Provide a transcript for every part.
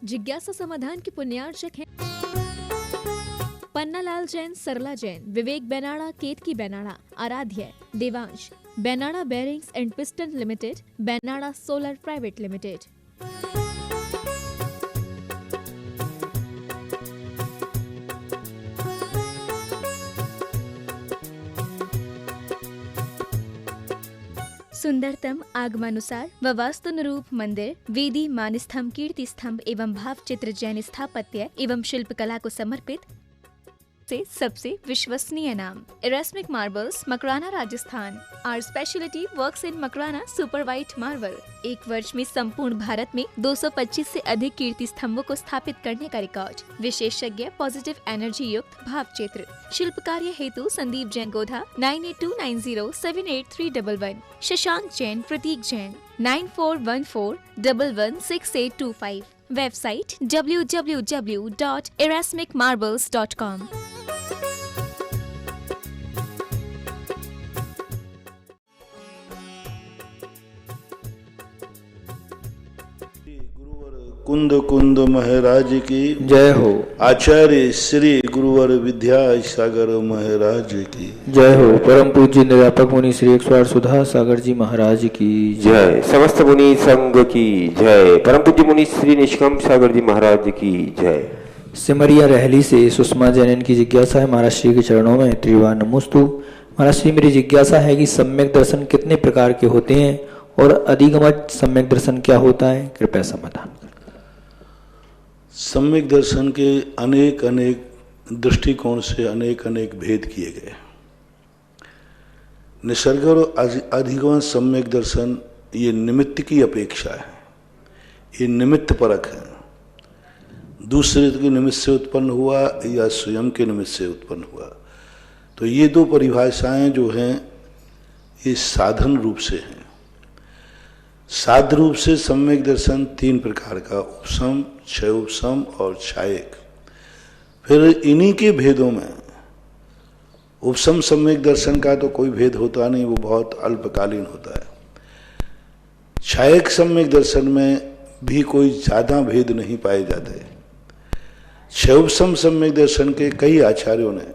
जिज्ञासा समाधान के पुण्यार्चक हैं पन्नालाल जैन, सरला जैन, विवेक बेनाड़ा, Ketki Benada, Aaradhya, Devansh, Benada bearings and piston limited, Benada solar private limited. सुंदरतम आगमानुसार व वास्तुनुरूप मंदिर, वेदी, मानस्तंभ, कीर्ति स्तंभ एवं भाव चित्र जैन स्थापत्य एवं शिल्पकला को समर्पित से सबसे विश्वसनीय नाम Erasmic marbles, Makrana, Rajasthan. Our speciality works in Makrana super white marble. एक वर्ष में संपूर्ण भारत में 225 से अधिक कीर्ति स्तंभों को स्थापित करने का रिकॉर्ड। विशेषज्ञ पॉजिटिव एनर्जी युक्त भाव चित्र। शिल्प कार्य हेतु संदीप जैन गोधा 9829078311, शशांक जैन, प्रतीक जैन 9414116825। Website www.erasmicmarbles.com। कुंद कुंद महाराज की जय हो। आचार्य श्री गुरुवर विद्या सागर महाराज की जय हो। परम पूज्य निरापक मुनि श्री 108 सुधा सागर जी महाराज की जय। समस्त मुनि संघ की जय। परम पूज्य मुनि श्री निष्कम सागर जी महाराज की जय। सिमरिया रहली से सुषमा जैन की जिज्ञासा है महाराज श्री के चरणों में त्रिवार नमोस्तु। महाराज श्री, मेरी जिज्ञासा है कि सम्यक दर्शन कितने प्रकार के होते हैं और अधिगमक सम्यक दर्शन क्या होता है, कृपया समाधान। सम्यक दर्शन के अनेक अनेक दृष्टिकोण से अनेक अनेक भेद किए गए। निसर्ग और अधिगम सम्यक दर्शन ये निमित्त की अपेक्षा है, ये निमित्त परक है। दूसरे के निमित्त से उत्पन्न हुआ या स्वयं के निमित्त से उत्पन्न हुआ, तो ये दो परिभाषाएं जो हैं ये साधन रूप से हैं। साध रूप से सम्यक दर्शन तीन प्रकार का, उपसम, क्षय उपसम और क्षायक। फिर इन्हीं के भेदों में उपसम सम्यक दर्शन का तो कोई भेद होता नहीं, वो बहुत अल्पकालीन होता है। क्षायक सम्यक दर्शन में भी कोई ज्यादा भेद नहीं पाए जाते। क्षय उपसम सम्यक दर्शन के कई आचार्यों ने,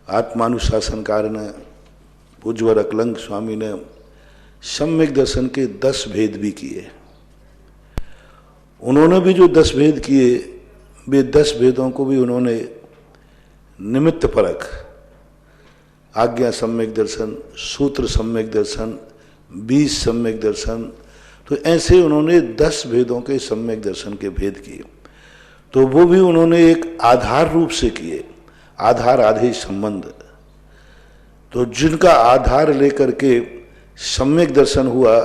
आत्मानुशासनकार ने, पूज्यवर अकलंग स्वामी ने सम्यक दर्शन के 10 भेद भी किए। उन्होंने भी जो 10 भेद किए, वे 10 भेदों को भी उन्होंने निमित्त परक, आज्ञा सम्यक दर्शन, सूत्र सम्यक दर्शन, 20 सम्यक दर्शन, तो ऐसे उन्होंने 10 भेदों के सम्यक दर्शन के भेद किए। तो वो भी उन्होंने एक आधार रूप से किए, आधार आधे संबंध। तो जिनका आधार लेकर के सम्यक दर्शन हुआ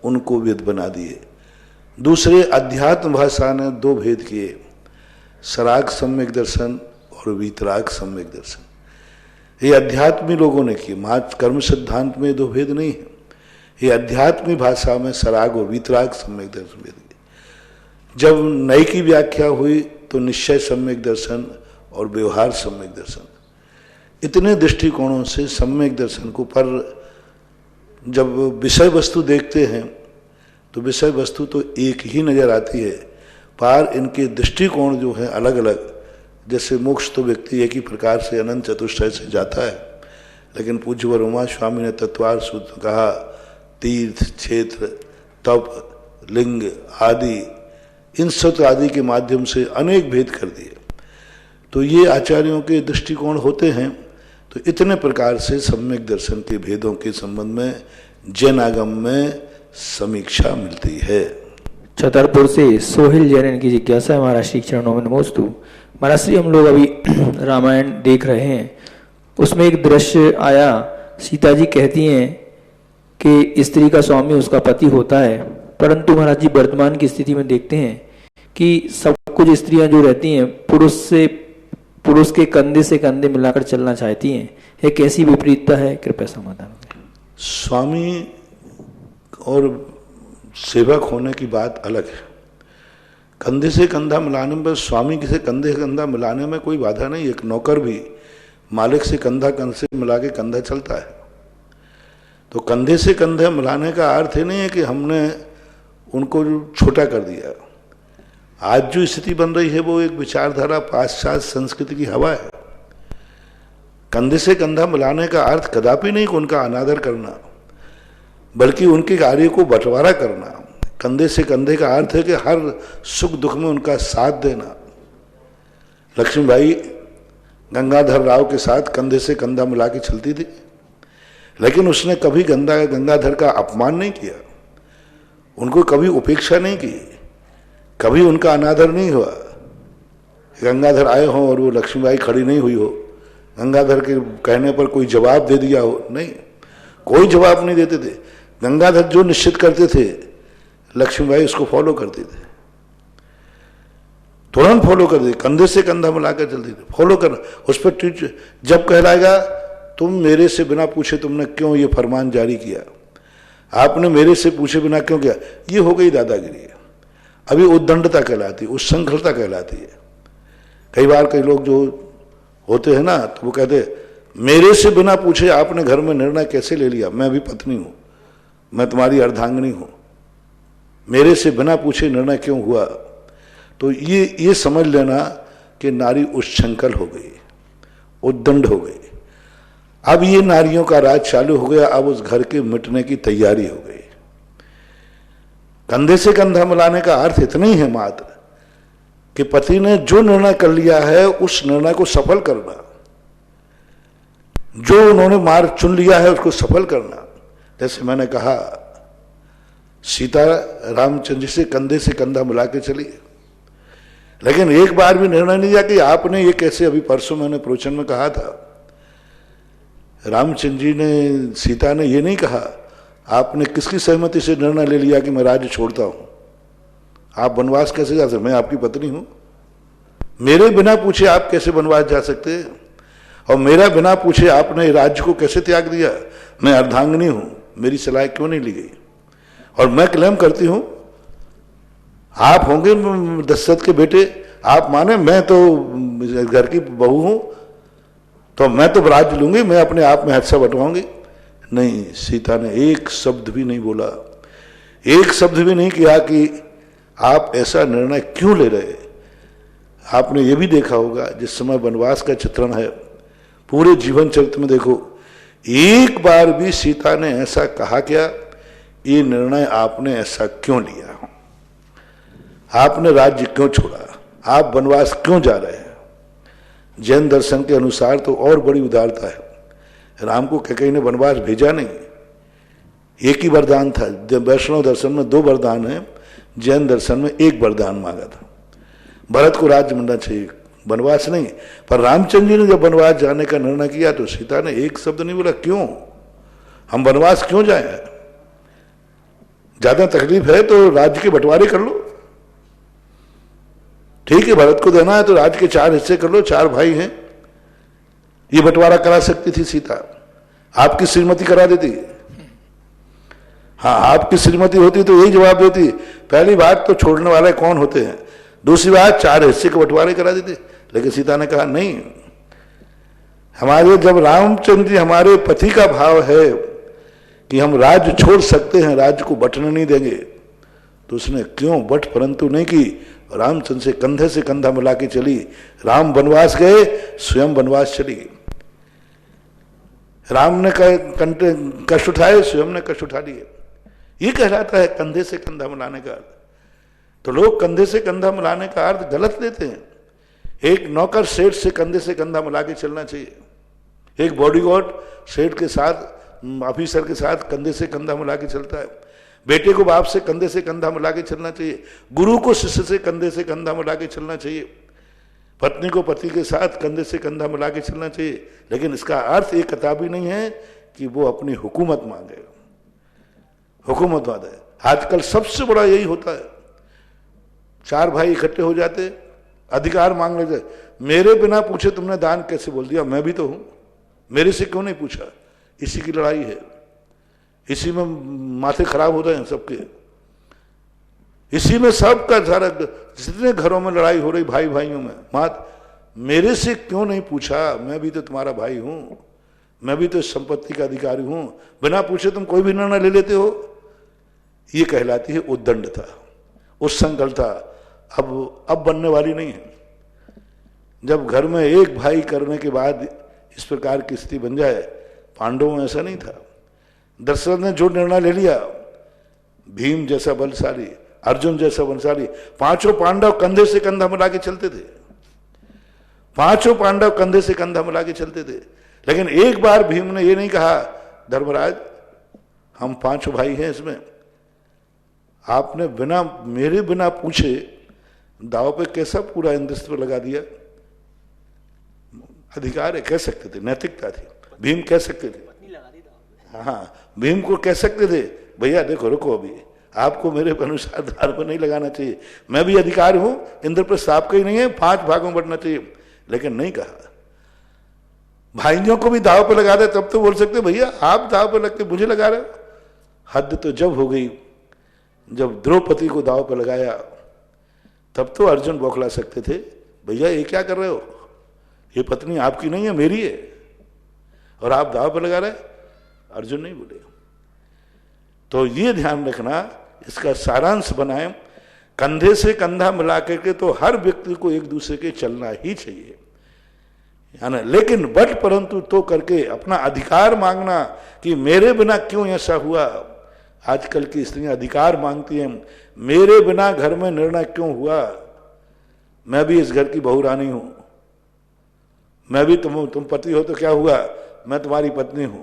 उनको वेद बना दिए। दूसरे अध्यात्म भाषा ने 2 भेद किए, सराग सम्यक दर्शन और वीतराग सम्यक दर्शन। ये अध्यात्मी लोगों ने किए। महाज कर्म सिद्धांत में 2 भेद नहीं है, ये अध्यात्मी भाषा में सराग और वीतराग सम्यक दर्शन भेद किए। जब नई की व्याख्या हुई तो निश्चय सम्यक दर्शन और व्यवहार सम्यक दर्शन, इतने दृष्टिकोणों से सम्यक दर्शन को, पर जब विषय वस्तु देखते हैं तो विषय वस्तु तो एक ही नजर आती है, पर इनके दृष्टिकोण जो है अलग अलग। जैसे मोक्ष तो व्यक्ति एक ही प्रकार से अनंत चतुष्टय से जाता है, लेकिन पूज्यवर उमा स्वामी ने तत्वार सूत्र कहा, तीर्थ, क्षेत्र, तप, लिंग आदि, इन सूत्र आदि के माध्यम से अनेक भेद कर दिए। तो ये आचार्यों के दृष्टिकोण होते हैं। तो इतने प्रकार से सम्यक दर्शन के भेदों के संबंध में जैन आगम में समीक्षा मिलती है। छतरपुर से सोहेल जैन की जिज्ञासा है महाराज श्री चरणों में नमोस्तु। महाराज श्री, हम लोग अभी रामायण देख रहे हैं, उसमें एक दृश्य आया, सीता जी कहती हैं कि स्त्री का स्वामी उसका पति होता है, परंतु महाराज जी वर्तमान की स्थिति में देखते हैं कि सब कुछ स्त्रियां जो रहती हैं पुरुष के कंधे से कंधे मिलाकर चलना चाहती हैं। ये कैसी विपरीतता है, कृपया समाधान। स्वामी और सेवक होने की बात अलग है। कंधे से कंधा मिलाने में, स्वामी से कंधे से कंधा मिलाने में कोई बाधा नहीं। एक नौकर भी मालिक से कंधा से मिला के कंधा चलता है। तो कंधे से कंधे मिलाने का अर्थ ही नहीं है कि हमने उनको छोटा कर दिया। आज जो स्थिति बन रही है वो एक विचारधारा पाश्चात्य संस्कृति की हवा है। कंधे से कंधा मिलाने का अर्थ कदापि नहीं कि उनका अनादर करना, बल्कि उनके कार्य को बंटवारा करना। कंधे से कंधे का अर्थ है कि हर सुख दुख में उनका साथ देना। लक्ष्मीबाई गंगाधर राव के साथ कंधे से कंधा मिला के चलती थी, लेकिन उसने कभी गंगाधर का अपमान नहीं किया, उनको कभी उपेक्षा नहीं की, कभी उनका अनादर नहीं हुआ। गंगाधर आए हों और वो लक्ष्मीबाई खड़ी नहीं हुई हो, गंगाधर के कहने पर कोई जवाब दे दिया हो, नहीं, कोई जवाब नहीं देते थे। गंगाधर जो निश्चित करते थे लक्ष्मीबाई उसको फॉलो करती थी, तुरंत फॉलो कर दी, कंधे से कंधा मिलाकर चलती थी, फॉलो करना। उस पर जब कहलाएगा तुम मेरे से बिना पूछे तुमने क्यों ये फरमान जारी किया, आपने मेरे से पूछे बिना क्यों किया, ये हो गई दादागिरी। अभी उद्दंडता कहलाती है, उच्छृंखलता कहलाती है। कई बार कई लोग जो होते हैं ना, तो वो कहते मेरे से बिना पूछे आपने घर में निर्णय कैसे ले लिया, मैं भी पत्नी हूं, मैं तुम्हारी अर्धांगिनी हूं, मेरे से बिना पूछे निर्णय क्यों हुआ। तो ये समझ लेना कि नारी उच्छृंखल हो गई, उद्दंड हो गई। अब ये नारियों का राज चालू हो गया, अब उस घर के मिटने की तैयारी हो गई। कंधे से कंधा मिलाने का अर्थ इतना ही है मात्र कि पति ने जो निर्णय कर लिया है उस निर्णय को सफल करना, जो उन्होंने मार्ग चुन लिया है उसको सफल करना। जैसे मैंने कहा, सीता रामचंद्र जी से कंधे से कंधा मिला के चली, लेकिन एक बार भी निर्णय नहीं लिया कि आपने ये कैसे, अभी परसों मैंने प्रवचन में कहा था, रामचंद्र जी ने, सीता ने ये नहीं कहा आपने किसकी सहमति से निर्णय ले लिया कि मैं राज्य छोड़ता हूं, आप वनवास कैसे जा सकते, मैं आपकी पत्नी हूं, मेरे बिना पूछे आप कैसे वनवास जा सकते हैं, और मेरा बिना पूछे आपने राज्य को कैसे त्याग दिया, मैं अर्धांगिनी हूं, मेरी सलाह क्यों नहीं ली गई। और मैं क्लेम करती हूं आप होंगे दशरथ के बेटे, आप माने मैं तो घर की बहू हूं, तो मैं तो राज्य लूंगी, मैं अपने आप में हिस्सा बंटवाऊंगी। नहीं, सीता ने एक शब्द भी नहीं बोला, एक शब्द भी नहीं किया कि आप ऐसा निर्णय क्यों ले रहे। आपने ये भी देखा होगा, जिस समय वनवास का चित्रण है पूरे जीवन चरित्र में देखो, एक बार भी सीता ने ऐसा कहा क्या, ये निर्णय आपने ऐसा क्यों लिया, आपने राज्य क्यों छोड़ा, आप वनवास क्यों जा रहे हैं। जैन दर्शन के अनुसार तो और बड़ी उदारता है, राम को कैकेयी ने वनवास भेजा नहीं, एक ही वरदान था। वैष्णव दर्शन में 2 वरदान है, जैन दर्शन में 1 वरदान मांगा था, भरत को राज्य मिलना चाहिए, वनवास नहीं। पर रामचंद्र जी ने जब वनवास जाने का निर्णय किया तो सीता ने एक शब्द नहीं बोला, क्यों, हम वनवास क्यों जाए, ज्यादा तकलीफ है तो राज्य के बंटवारे कर लो, ठीक है, भरत को देना है तो राज्य के 4 हिस्से कर लो, 4 भाई हैं, ये बंटवारा करा सकती थी सीता, आपकी श्रीमती करा देती। हाँ, आपकी श्रीमती होती तो यही जवाब देती, पहली बात तो छोड़ने वाले कौन होते हैं, दूसरी बात 4 हिस्से के बंटवारे करा देते। लेकिन सीता ने कहा नहीं, हमारे जब रामचंद्र जी, हमारे पति का भाव है कि हम राज्य छोड़ सकते हैं, राज्य को बंटने नहीं देंगे, तो उसने क्यों बट परंतु नहीं की, रामचंद्र से कंधा मिला के चली। राम वनवास गए, स्वयं वनवास चली गई। राम ने कष्ट उठाए, स्वयं ने कष्ट उठा लिए। ये कहलाता है कंधे से कंधा मिलाने का अर्थ। तो लोग कंधे से कंधा मिलाने का अर्थ गलत लेते हैं। एक नौकर सेठ से कंधे से कंधा मिला के चलना चाहिए, एक बॉडीगार्ड सेठ के साथ, ऑफिसर के साथ कंधे से कंधा मिला के चलता है, बेटे को बाप से कंधे से कंधा मिला के चलना चाहिए, गुरु को शिष्य से कंधे से कंधा मिला के चलना चाहिए, पत्नी को पति के साथ कंधे से कंधा मिला के चलना चाहिए। लेकिन इसका अर्थ एक कताबी नहीं है कि वो अपनी हुकूमत मांगे, हुकूमतवाद है। आजकल सबसे बड़ा यही होता है, 4 भाई इकट्ठे हो जाते, अधिकार मांग लेते, मेरे बिना पूछे तुमने दान कैसे बोल दिया, मैं भी तो हूं, मेरे से क्यों नहीं पूछा। इसी की लड़ाई है, इसी में माथे खराब हो रहे हैं सबके, इसी में सबका सारा, जितने घरों में लड़ाई हो रही भाई भाइयों में, मेरे से क्यों नहीं पूछा, मैं भी तो तुम्हारा भाई हूं, मैं भी तो संपत्ति का अधिकारी हूं, बिना पूछे तुम कोई भी निर्णय ले लेते हो। ये कहलाती है उद्दंडता, उच्छृंखलता, अब बनने वाली नहीं है। जब घर में एक भाई करने के बाद इस प्रकार की स्थिति बन जाए, पांडवों में ऐसा नहीं था। दशरथ ने जो निर्णय ले लिया, भीम जैसा बलशाली, अर्जुन जैसा बलशाली, पांचों पांडव कंधे से कंधा मिला के चलते थे, पांचों पांडव कंधे से कंधा मिला के चलते थे। लेकिन एक बार भीम ने ये नहीं कहा, धर्मराज हम पांचों भाई हैं, इसमें आपने बिना मेरे बिना पूछे दाव पे कैसा पूरा इंद्रस्त्र लगा दिया। अधिकार है, कह सकते थे, नैतिकता थी, भीम कह सकते थे। हाँ, भीम को कह सकते थे भैया देखो रुको, अभी आपको मेरे अनुसार दाव पर नहीं लगाना चाहिए, मैं भी अधिकार हूं, इंद्रप्रस्थ आपका ही नहीं है, 5 भागों में बढ़ना चाहिए। लेकिन नहीं कहा। भाइयों को भी दाव पर लगा दे तब तो बोल सकते भैया आप दाव पर लगते मुझे लगा रहे हो। हद तो जब हो गई जब द्रौपदी को दाव पर लगाया, तब तो अर्जुन बौखला सकते थे, भैया ये क्या कर रहे हो, ये पत्नी आपकी नहीं है मेरी है और आप दाव पर लगा रहे। अर्जुन नहीं बोले। तो ये ध्यान रखना, इसका सारांश बनाए, कंधे से कंधा मिला करके तो हर व्यक्ति को एक दूसरे के चलना ही चाहिए, है ना। लेकिन बट परंतु तो करके अपना अधिकार मांगना कि मेरे बिना क्यों ऐसा हुआ। आजकल की स्त्रियां अधिकार मांगती हैं, मेरे बिना घर में निर्णय क्यों हुआ, मैं भी इस घर की बहू रानी हूं, मैं भी तुम पति हो तो क्या हुआ, मैं तुम्हारी पत्नी हूं।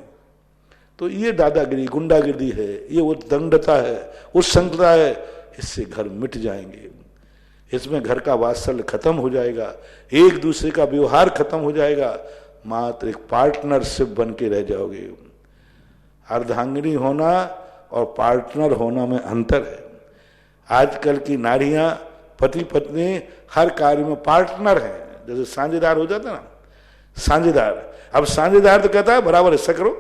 तो ये दादागिरी, गुंडागिरी है, ये वो दंडता है, उत्संगता है, इससे घर मिट जाएंगे। इसमें घर का वात्सल्य खत्म हो जाएगा, एक दूसरे का व्यवहार खत्म हो जाएगा, मात्र एक पार्टनरशिप बन के रह जाओगे। अर्धांगिनी होना और पार्टनर होना में अंतर है। आजकल की नारियां पति पत्नी हर कार्य में पार्टनर हैं। जैसे साझेदार हो जाता ना, साझेदार, अब साझेदार तो कहता है बराबर हिस्सा करो,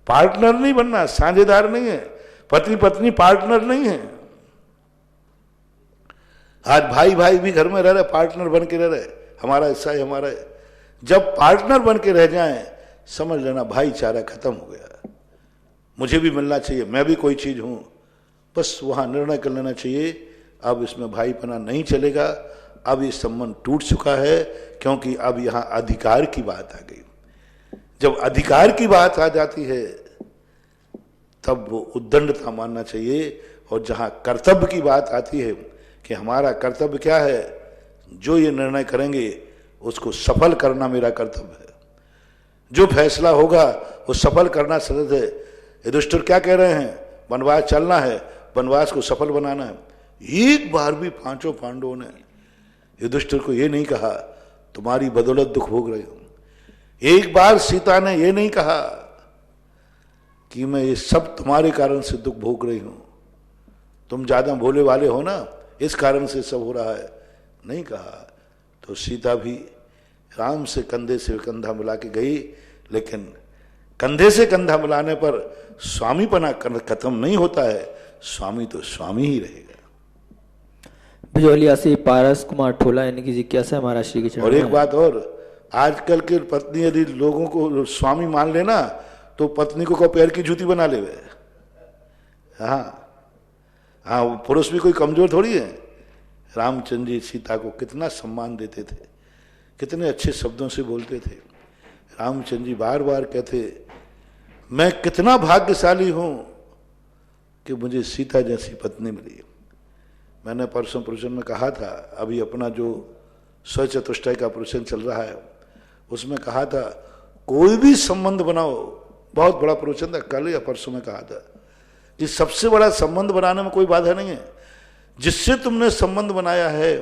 पार्टनर नहीं बनना, साझेदार नहीं है। पति पत्नी पार्टनर नहीं है। आज भाई भाई भी घर में रह रहे, पार्टनर बन के रह रहे, हमारा हिस्सा है हमारा है। जब पार्टनर बन के रह जाएं, समझ लेना भाईचारा खत्म हो गया। मुझे भी मिलना चाहिए, मैं भी कोई चीज हूं, बस वहां निर्णय कर लेना चाहिए। अब इसमें भाईपना नहीं चलेगा, अब ये संबंध टूट चुका है, क्योंकि अब यहां अधिकार की बात आ गई। जब अधिकार की बात आ जाती है तब वो उद्दंडता मानना चाहिए। और जहां कर्तव्य की बात आती है कि हमारा कर्तव्य क्या है, जो ये निर्णय करेंगे उसको सफल करना मेरा कर्तव्य है, जो फैसला होगा वो सफल करना सरल है। युधिष्ठिर क्या कह रहे हैं, वनवास चलना है, वनवास को सफल बनाना है। एक बार भी पांचों पांडवों ने युधिष्ठिर को ये नहीं कहा तुम्हारी बदौलत दुख भोग रहे हो। एक बार सीता ने ये नहीं कहा कि मैं ये सब तुम्हारे कारण से दुख भोग रही हूं, तुम ज्यादा भोले वाले हो ना, इस कारण से सब हो रहा है, नहीं कहा। तो सीता भी राम से कंधे से कंधा मिला के गई, लेकिन कंधे से कंधा मिलाने पर स्वामीपना खत्म नहीं होता है, स्वामी तो स्वामी ही रहेगा। बिजौलिया से पारस कुमार ठोला यानी कि जिज्ञासा है महाराज श्री के चरणों और में। एक बात और, आजकल के पत्नी यदि लोगों को स्वामी मान लेना तो पत्नी को पैर की जूती बना ले। हाँ हाँ, पुरुष भी कोई कमजोर थोड़ी है। रामचंद्र जी सीता को कितना सम्मान देते थे, कितने अच्छे शब्दों से बोलते थे। रामचंद्र जी बार बार कहते मैं कितना भाग्यशाली हूं कि मुझे सीता जैसी पत्नी मिली। मैंने परसों प्रवचन में कहा था, अभी अपना जो स्वचतुष्टय का प्रवचन चल रहा है उसमें कहा था कोई भी संबंध बनाओ, बहुत बड़ा प्रवचन था, कल या परसों में कहा था कि सबसे बड़ा संबंध बनाने में कोई बाधा नहीं है। जिससे तुमने संबंध बनाया है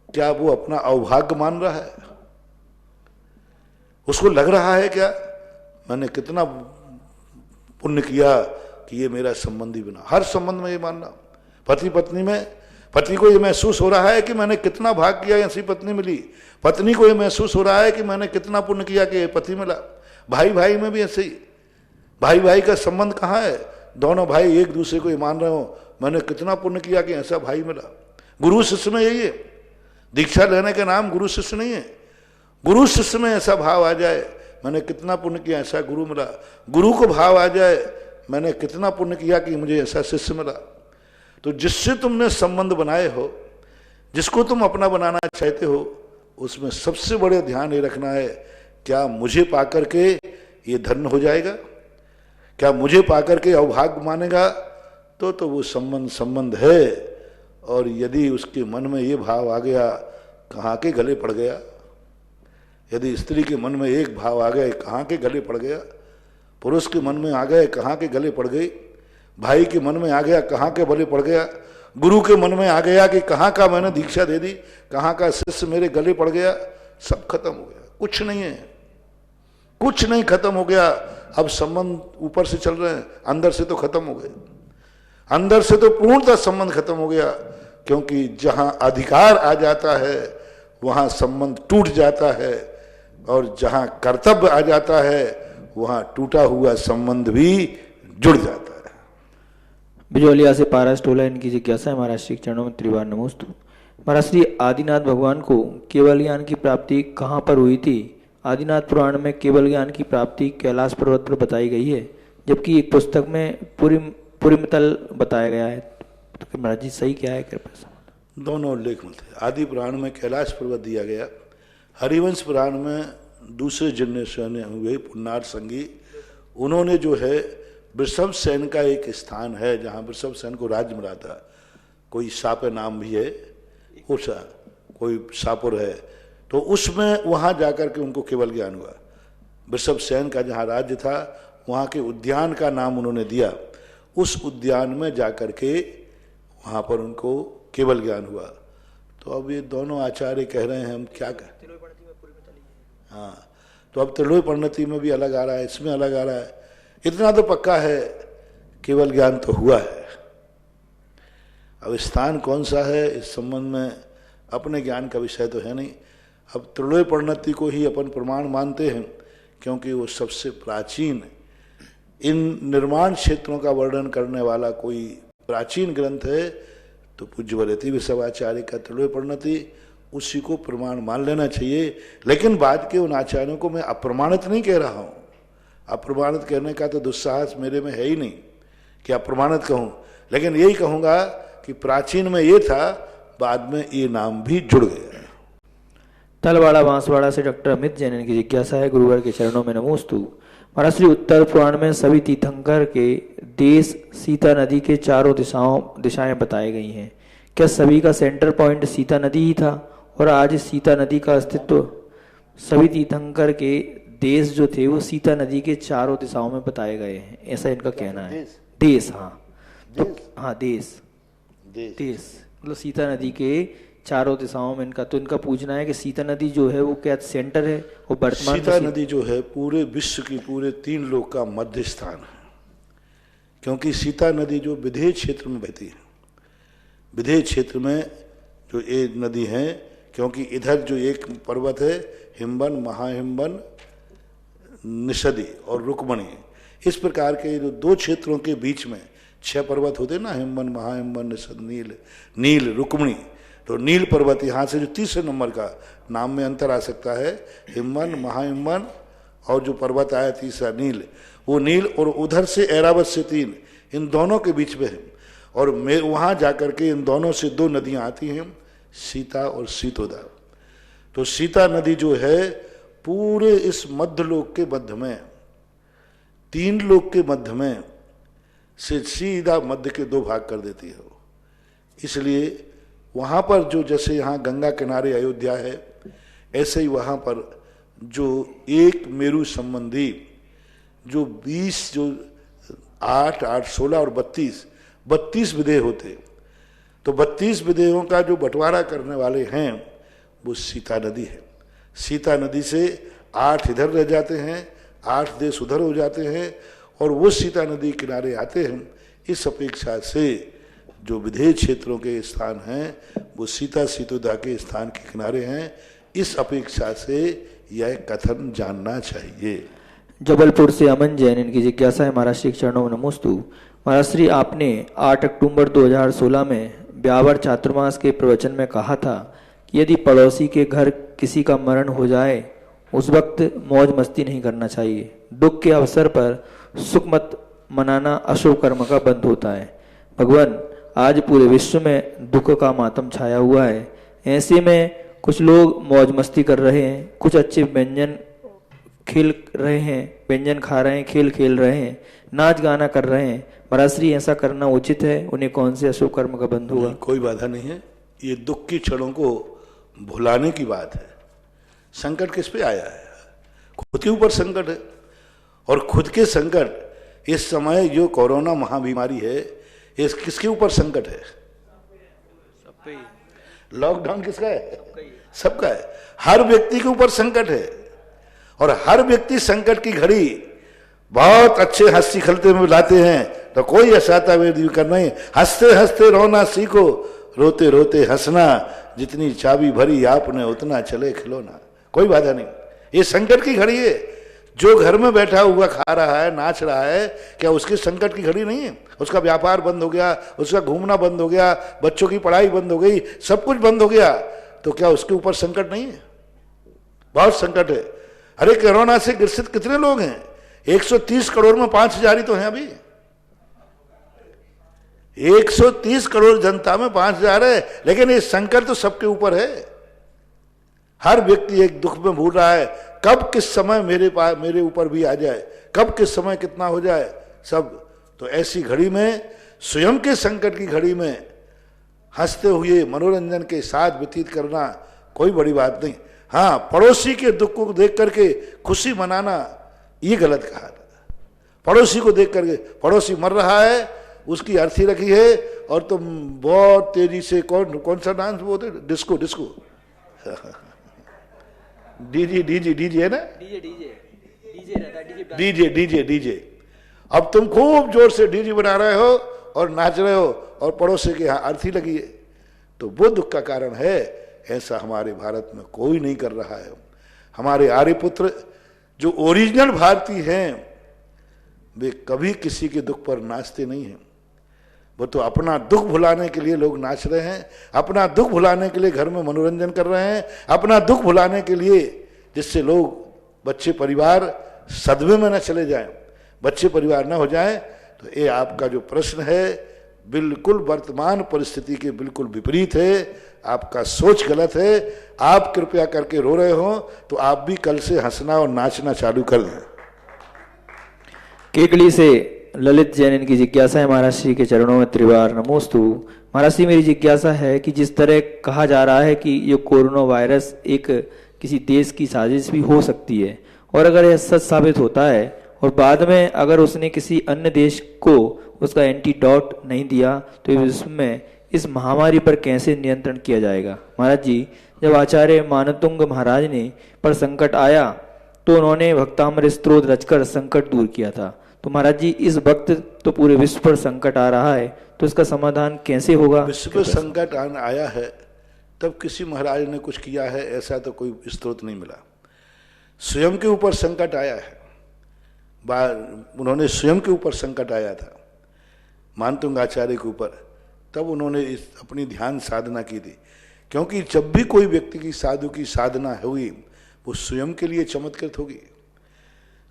क्या वो अपना अवभाग्य मान रहा है, उसको लग रहा है क्या मैंने कितना पुण्य किया कि ये मेरा संबंधी बना। हर संबंध में ये मानना, पति पत्नी में पति को ये महसूस हो रहा है कि मैंने कितना भाग किया ऐसी पत्नी मिली, पत्नी को ये महसूस हो रहा है कि मैंने कितना पुण्य किया कि पति मिला। भाई भाई में भी ऐसे ही, भाई भाई का संबंध कहाँ है, दोनों भाई एक दूसरे को ये मान रहे हो मैंने कितना पुण्य किया कि ऐसा भाई मिला। गुरु शिष्य में यही है, दीक्षा लेने का नाम गुरु शिष्य नहीं है। गुरु शिष्य में ऐसा भाव आ जाए मैंने कितना पुण्य किया ऐसा गुरु मिला, गुरु को भाव आ जाए मैंने कितना पुण्य किया कि मुझे ऐसा शिष्य मिला। तो जिससे तुमने संबंध बनाए हो, जिसको तुम अपना बनाना चाहते हो, उसमें सबसे बड़े ध्यान ये रखना है, क्या मुझे पाकर के ये धन्य हो जाएगा, क्या मुझे पाकर के अवभाग्य मानेगा, तो वो संबंध है। और यदि उसके मन में ये भाव आ गया, कहाँ के गले पड़ गया। यदि स्त्री के मन में एक भाव आ गए, कहाँ के गले पड़ गया। पुरुष के मन में आ गए, कहाँ के गले पड़ गई। भाई के मन में आ गया, कहाँ के गले पड़ गया। गुरु के मन में आ गया कि कहाँ का मैंने दीक्षा दे दी, कहाँ का शिष्य मेरे गले पड़ गया, सब खत्म हो गया, कुछ नहीं है, कुछ नहीं, खत्म हो गया। अब संबंध ऊपर से चल रहे हैं, अंदर से तो खत्म हो गए, अंदर से तो पूर्णतः संबंध खत्म हो गया। क्योंकि जहां अधिकार आ जाता है वहां संबंध टूट जाता है, और जहां कर्तव्य आ जाता है वहां टूटा हुआ संबंध भी जुड़ जाता है। बिजौलिया से पारस टोला, इनकी जिज्ञासा है महाराज श्री चरणों में त्रिवार नमोस्तु। महाराज श्री आदिनाथ भगवान को केवल ज्ञान की प्राप्ति कहाँ पर हुई थी? आदिनाथ पुराण में केवल ज्ञान की प्राप्ति कैलाश पर्वत पर बताई गई है, जबकि एक पुस्तक में पुरीमतल बताया गया है। तो महाराज जी सही क्या है, कृपया समझाएं। दोनों उल्लेख मिलते हैं। आदि पुराण में कैलाश पर्वत दिया गया, हरिवंश पुराण में दूसरे जनरेशन हुए पुन्नार संगी, उन्होंने जो है वृषभ सेन का एक स्थान है जहाँ वृषभ सेन को राज्य मिला था, कोई साप नाम भी है, उषा कोई सापुर है, तो उसमें वहाँ जाकर के उनको केवल ज्ञान हुआ। वृषभ सेन का जहाँ राज्य था वहाँ के उद्यान का नाम उन्होंने दिया, उस उद्यान में जाकर के वहाँ पर उनको केवल ज्ञान हुआ। तो अब ये दोनों आचार्य कह रहे हैं हम क्या कहें। हाँ, तो अब त्रिलोय परिणति में भी अलग आ रहा है, इसमें अलग आ रहा है। इतना तो पक्का है केवल ज्ञान तो हुआ है। अब स्थान कौन सा है इस संबंध में अपने ज्ञान का विषय तो है नहीं। अब त्रिलोय परिणति को ही अपन प्रमाण मानते हैं, क्योंकि वो सबसे प्राचीन, इन निर्माण क्षेत्रों का वर्णन करने वाला कोई प्राचीन ग्रंथ है, तो पूज्य वरेती विश्वाचार्य का त्रिलोय परिणति, उसी को प्रमाण मान लेना चाहिए। लेकिन बाद के उन आचार्यों को मैं अप्रमाणित नहीं कह रहा हूँ, अप्रमाणित कहने का तो दुस्साहस मेरे में है ही नहीं कि अप्रमाणित कहूँ, लेकिन यही कहूँगा कि प्राचीन में ये था, बाद में ये नाम भी जुड़ गया। तलवाड़ा बांसवाड़ा से डॉक्टर अमित जैन की जिज्ञासा है, गुरुवर के चरणों में नमोस्तु। महाराज श्री उत्तर पुराण में सभी तीर्थंकर के देश सीता नदी के चारों दिशाएं बताई गई हैं। क्या सभी का सेंटर पॉइंट सीता नदी ही था और आज सीता नदी का अस्तित्व? सभी तीर्थंकर के देश जो थे वो सीता नदी के चारों दिशाओं में बताए गए हैं, ऐसा इनका कहना है। देश, हाँ, तो हाँ देश मतलब सीता नदी के चारों दिशाओं में इनका, तो इनका पूछना है कि सीता नदी जो है वो क्या सेंटर है? वो वर्तमान सीता नदी जो है पूरे विश्व की, पूरे 3 लोक का मध्य स्थान है, क्योंकि सीता नदी जो विधेय क्षेत्र में बहती है, विधेय क्षेत्र में जो ये नदी है, क्योंकि इधर जो एक पर्वत है हिमवन, महाहिमवन, निषदी और रुक्मणी, इस प्रकार के जो 2 क्षेत्रों के बीच में 6 पर्वत होते ना, हिमवन, महाहिमवन, निषद, नील, रुक्मणी। तो नील पर्वत यहाँ से जो तीसरे नंबर का, नाम में अंतर आ सकता है, हिमवन, महाहिमवन और जो पर्वत आया तीसरा नील, वो नील, और उधर से ऐरावत से 3, इन दोनों के बीच में है। और मैं वहाँ जाकर के इन दोनों से 2 नदियाँ आती हैं, सीता और सीतोदा। तो सीता नदी जो है पूरे इस मध्य लोक के मध्य में, 3 लोक के मध्य में से सीधा मध्य के 2 भाग कर देती है। इसलिए वहाँ पर जो, जैसे यहाँ गंगा किनारे अयोध्या है, ऐसे ही वहाँ पर जो एक मेरु संबंधी जो 20, जो 8, 8, 16 और 32 विधेय होते, तो 32 विधेयों का जो बंटवारा करने वाले हैं वो सीता नदी है। सीता नदी से 8 इधर रह जाते हैं, 8 देश उधर हो जाते हैं, और वो सीता नदी किनारे आते हैं। इस अपेक्षा से जो विधेय क्षेत्रों के स्थान हैं वो सीता सीतोदा के स्थान के किनारे हैं। इस अपेक्षा से यह कथन जानना चाहिए। जबलपुर से अमन जैन, इनकी जिज्ञासा है, महाराज श्री चरणों में नमोस्तु। महाराज श्री, आपने 8 अक्टूबर 2016 में ब्यावर चातुर्मास के प्रवचन में कहा था कि यदि पड़ोसी के घर किसी का मरण हो जाए उस वक्त मौज मस्ती नहीं करना चाहिए। दुख के अवसर पर सुख मत मनाना अशुभ कर्म का बंध होता है। भगवान, आज पूरे विश्व में दुख का मातम छाया हुआ है। ऐसे में कुछ लोग मौज मस्ती कर रहे हैं, कुछ अच्छे व्यंजन खेल रहे हैं, व्यंजन खा रहे हैं, खेल खेल रहे हैं, नाच गाना कर रहे हैं। महाराज श्री ऐसा करना उचित है? उन्हें कौन से अशुभ कर्म का बंध हुआ? कोई बाधा नहीं है। ये दुख की क्षणों को भुलाने की बात है। संकट किस पे आया है? खुद के ऊपर संकट है। और खुद के संकट इस समय जो कोरोना महाबीमारी है, इस किसके ऊपर संकट है? लॉकडाउन किसका है? सबका है। हर व्यक्ति के ऊपर संकट है। और हर व्यक्ति संकट की घड़ी बहुत अच्छे हंसी खलते में लाते हैं, तो कोई ऐसा वेद करना ही, हंसते हंसते रोना सीखो, रोते रोते हंसना, जितनी चाबी भरी आपने उतना चले खिलौना। कोई बाधा नहीं। ये संकट की घड़ी है। जो घर में बैठा हुआ खा रहा है, नाच रहा है, क्या उसकी संकट की घड़ी नहीं है? उसका व्यापार बंद हो गया, उसका घूमना बंद हो गया, बच्चों की पढ़ाई बंद हो गई, सब कुछ बंद हो गया, तो क्या उसके ऊपर संकट नहीं है? बहुत संकट है। अरे कोरोना से ग्रसित कितने लोग हैं? 130 करोड़ में 5,000 ही तो हैं अभी। 130 करोड़ जनता में 5,000 है, लेकिन ये संकट तो सबके ऊपर है। हर व्यक्ति एक दुख में भूल रहा है, कब किस समय मेरे ऊपर भी आ जाए, कब किस समय कितना हो जाए सब। तो ऐसी घड़ी में, स्वयं के संकट की घड़ी में हंसते हुए मनोरंजन के साथ व्यतीत करना कोई बड़ी बात नहीं। हाँ, पड़ोसी के दुख को देख करके खुशी मनाना ये गलत कहा। पड़ोसी को देख करके, पड़ोसी मर रहा है, उसकी अर्थी रखी है, और तुम बहुत तेजी से कौन सा डांस बोलते? डिस्को डीजे है ना? डीजे। अब तुम खूब जोर से डीजे बना रहे हो और नाच रहे हो, और पड़ोसी के यहाँ अर्थी लगी है, तो वो दुख का कारण है। ऐसा हमारे भारत में कोई नहीं कर रहा है। हमारे आर्यपुत्र जो ओरिजिनल भारतीय हैं, वे कभी किसी के दुख पर नाचते नहीं हैं। वो तो अपना दुख भुलाने के लिए लोग नाच रहे हैं, अपना दुख भुलाने के लिए घर में मनोरंजन कर रहे हैं, अपना दुख भुलाने के लिए, जिससे लोग, बच्चे परिवार सदमे में न चले जाएं, बच्चे परिवार न हो जाएं। तो ये आपका जो प्रश्न है बिल्कुल वर्तमान परिस्थिति के बिल्कुल विपरीत है। आपका सोच गलत है। आप कृपया करके रो रहे हो तो आप भी कल से हंसना और नाचना चालू कर दें। केकड़ी से ललित जैन इनकी जिज्ञासा है, महाराज श्री के चरणों में त्रिवार नमोस्तु। महाराज श्री, मेरी जिज्ञासा है कि जिस तरह कहा जा रहा है कि ये कोरोना वायरस एक किसी देश की साजिश भी हो सकती है, और अगर यह सच साबित होता है और बाद में अगर उसने किसी अन्य देश को उसका एंटीडोट नहीं दिया, तो विश्व में इस महामारी पर कैसे नियंत्रण किया जाएगा? महाराज जी, जब आचार्य मानतुंग महाराज ने पर संकट आया तो उन्होंने भक्तामृत स्तोत्र रचकर संकट दूर किया था। तो महाराज जी, इस वक्त तो पूरे विश्व पर संकट आ रहा है, तो इसका समाधान कैसे होगा? विश्व पर संकट आया है तब किसी महाराज ने कुछ किया है ऐसा तो कोई स्रोत नहीं मिला। स्वयं के ऊपर संकट आया है। उन्होंने स्वयं के ऊपर संकट आया था, मानतुंग आचार्य के ऊपर, तब उन्होंने अपनी ध्यान साधना की थी। क्योंकि जब भी कोई व्यक्ति की साधु की साधना होगी, वो स्वयं के लिए चमत्कृत होगी,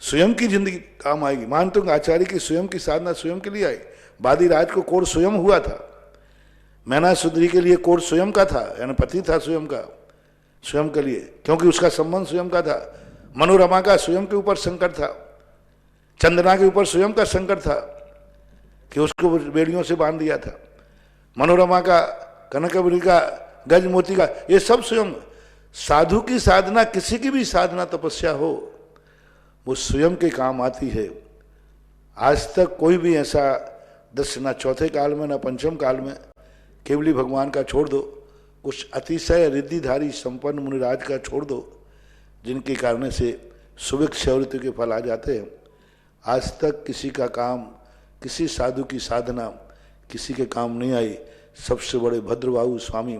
स्वयं की जिंदगी काम आएगी। मानतुंग आचार्य की स्वयं की साधना स्वयं के लिए आई। बादीराज को कोढ़ स्वयं हुआ था, मैना सुंदरी के लिए कोढ़ स्वयं का था, यानी पति था स्वयं का, स्वयं के लिए, क्योंकि उसका संबंध स्वयं का था। मनोरमा का स्वयं के ऊपर संकट था, चंदना के ऊपर स्वयं का संकट था कि उसको बेड़ियों से बांध दिया था। मनोरमा का, कनकवली का, गजमोती का, ये सब स्वयं। साधु की साधना, किसी की भी साधना तपस्या हो, वो स्वयं के काम आती है। आज तक कोई भी ऐसा दस, ना चौथे काल में ना पंचम काल में, केवली भगवान का छोड़ दो, कुछ अतिशय रिद्धिधारी संपन्न मुनिराज का छोड़ दो, जिनके कारण से सुविक शौर्य के फल आ जाते हैं। आज तक किसी का काम, किसी साधु की साधना किसी के काम नहीं आई। सबसे बड़े भद्रबाहु स्वामी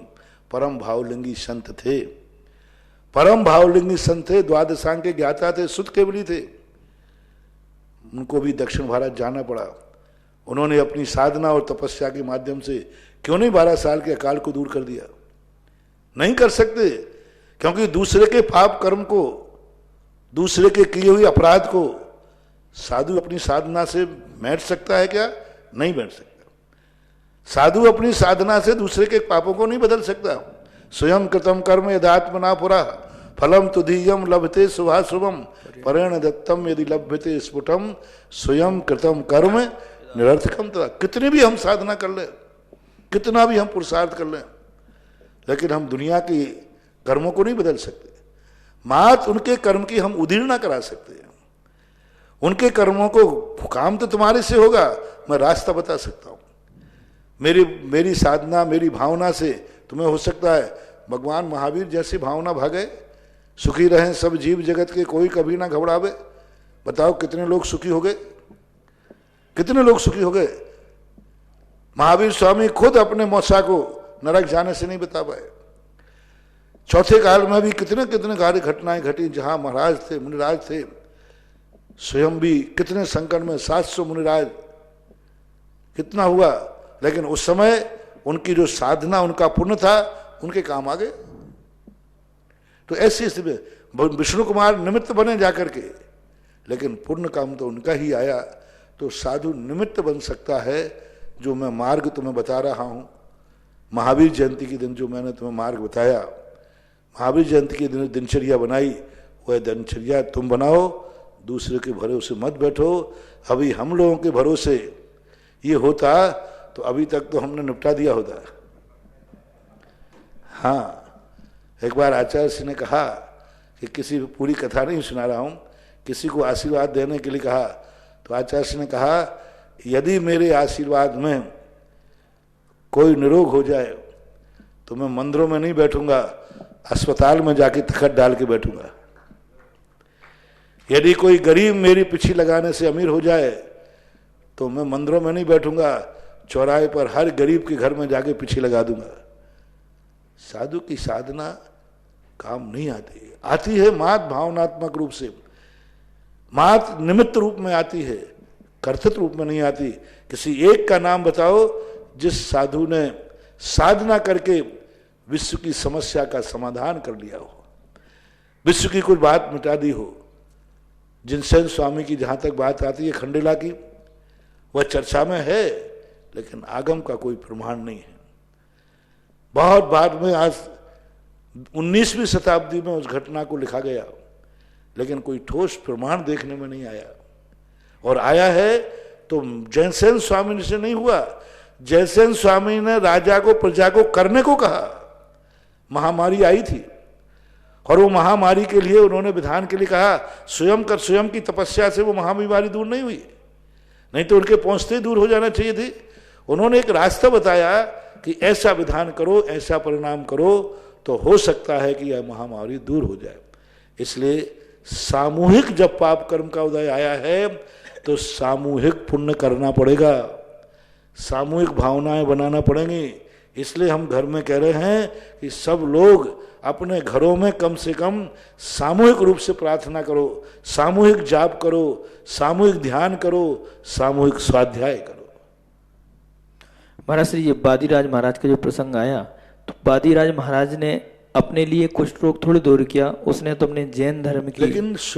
परम भावलिंगी संत थे, परम भावलिंगी संत थे, द्वादशांग के ज्ञाता थे, शुद्ध केवली थे। उनको भी दक्षिण भारत जाना पड़ा। उन्होंने अपनी साधना और तपस्या के माध्यम से क्यों नहीं 12 साल के अकाल को दूर कर दिया? नहीं कर सकते, क्योंकि दूसरे के पाप कर्म को, दूसरे के किए हुए अपराध को साधु अपनी साधना से मैट सकता है क्या? नहीं बैठ सकता। साधु अपनी साधना से दूसरे के पापों को नहीं बदल सकता। स्वयं कृतम कर्म यदात्मना पुरा फलम तुदीयम लभते शुभाशुभम परेण दत्तम यदि लभ्यते स्फुटम स्वयं कृतम कर्म निरर्थकम तथा। कितनी भी हम साधना कर ले, कितना भी हम पुरुषार्थ कर लें, लेकिन हम दुनिया के कर्मों को नहीं बदल सकते। मात्र उनके कर्म की हम उदीर्णा करा सकते हैं। उनके कर्मों को काम तो तुम्हारे से होगा, मैं रास्ता बता सकता हूं। मेरी साधना, मेरी भावना से तुम्हें हो सकता है भगवान महावीर जैसी भावना भागे, सुखी रहें सब जीव जगत के, कोई कभी ना घबरावे। बताओ कितने लोग सुखी हो गए, कितने लोग सुखी हो गए। महावीर स्वामी खुद अपने मौसा को नरक जाने से नहीं बता पाए। चौथे काल में भी कितने कितने कार्य घटनाएं घटी, जहां महाराज थे, मुनिराज थे, स्वयं भी कितने संकट में 700 मुनिराज कितना हुआ, लेकिन उस समय उनकी जो साधना, उनका पुण्य था, उनके काम आ गए। तो ऐसी स्थिति में विष्णु कुमार निमित्त बने जाकर के, लेकिन पुण्य काम तो उनका ही आया। तो साधु निमित्त बन सकता है। जो मैं मार्ग तुम्हें बता रहा हूं, महावीर जयंती के दिन जो मैंने तुम्हें मार्ग बताया, महावीर जयंती के दिन दिनचर्या बनाई, वह दिनचर्या तुम बनाओ, दूसरे के भरोसे मत बैठो। अभी हम लोगों के भरोसे ये होता तो अभी तक तो हमने निपटा दिया होता। हाँ, एक बार आचार्य जी ने कहा कि किसी, पूरी कथा नहीं सुना रहा हूं, किसी को आशीर्वाद देने के लिए कहा, तो आचार्य जी ने कहा यदि मेरे आशीर्वाद में कोई निरोग हो जाए तो मैं मंदिरों में नहीं बैठूंगा, अस्पताल में जाके तखत डाल के बैठूंगा। यदि कोई गरीब मेरी पिछी लगाने से अमीर हो जाए तो मैं मंदिरों में नहीं बैठूंगा, चौराहे पर हर गरीब के घर में जाके पिछी लगा दूंगा। साधु की साधना काम नहीं आती, आती है मात्र भावनात्मक रूप से, मात्र निमित्त रूप में आती है, कर्तृत्व रूप में नहीं आती। किसी एक का नाम बताओ जिस साधु ने साधना करके विश्व की समस्या का समाधान कर लिया हो, विश्व की कुछ बात मिटा दी हो। जिनसेन स्वामी की जहां तक बात आती है खंडेला की, वह चर्चा में है, लेकिन आगम का कोई प्रमाण नहीं है। बहुत बाद में, आज 19वीं शताब्दी में उस घटना को लिखा गया, लेकिन कोई ठोस प्रमाण देखने में नहीं आया। और आया है तो जयसेन स्वामी से नहीं हुआ। जयसेन स्वामी ने राजा को, प्रजा को करने को कहा। महामारी आई थी और वो महामारी के लिए उन्होंने विधान के लिए कहा, स्वयं की तपस्या से वो महाबीमारी दूर नहीं हुई, नहीं तो उनके पहुंचते ही दूर हो जाना चाहिए थी। उन्होंने एक रास्ता बताया कि ऐसा विधान करो, ऐसा परिणाम करो, तो हो सकता है कि यह महामारी दूर हो जाए। इसलिए सामूहिक जब पाप कर्म का उदय आया है तो सामूहिक पुण्य करना पड़ेगा, सामूहिक भावनाएं बनाना पड़ेंगी। इसलिए हम घर में कह रहे हैं कि सब लोग अपने घरों में कम से कम सामूहिक रूप से प्रार्थना करो, सामूहिक जाप करो, सामूहिक ध्यान करो, सामूहिक स्वाध्याय करो। महाराज श्री, ये बादीराज महाराज का जो प्रसंग आया, तो बादीराज महाराज ने अपने लिए कुष्ठ रोग थोड़ी दूर किया, उसने तो अपने जैन धर्म की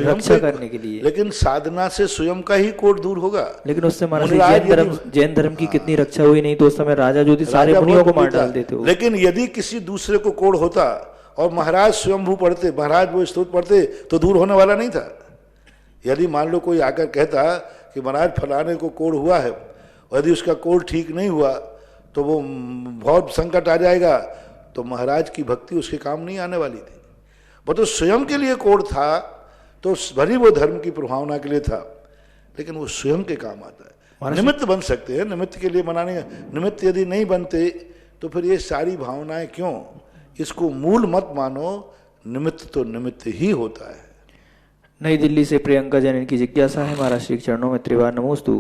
रक्षा करने के लिए। लेकिन साधना से स्वयं का ही कोट दूर होगा। लेकिन उससे महाराज जैन धर्म की कितनी रक्षा हुई, नहीं तो उस समय राजा जो थे सारे मुनियों को मार डालते थे। लेकिन यदि किसी दूसरे को कोड़ होता और महाराज स्वयंभू पढ़ते, महाराज वो स्तोत्र पढ़ते, तो दूर होने वाला नहीं था। यदि मान लो कोई आकर कहता कि महाराज फलाने को कोड़ हुआ है, और यदि उसका कोड़ ठीक नहीं हुआ तो वो बहुत संकट आ जाएगा, तो महाराज की भक्ति उसके काम नहीं आने वाली थी। वो तो स्वयं के लिए कोड था, तो भली वो धर्म की प्रभावना के लिए था, लेकिन वो स्वयं के काम आता है। निमित्त बन सकते हैं, निमित्त के लिए बनाने, निमित्त यदि नहीं बनते तो फिर ये सारी भावनाएं क्यों? इसको मूल मत मानो, निमित्त तो निमित्त ही होता है। नई दिल्ली से प्रियंका जैन, इनकी जिज्ञासा है, महाराज श्री चरणों में त्रिवार नमोस्तु।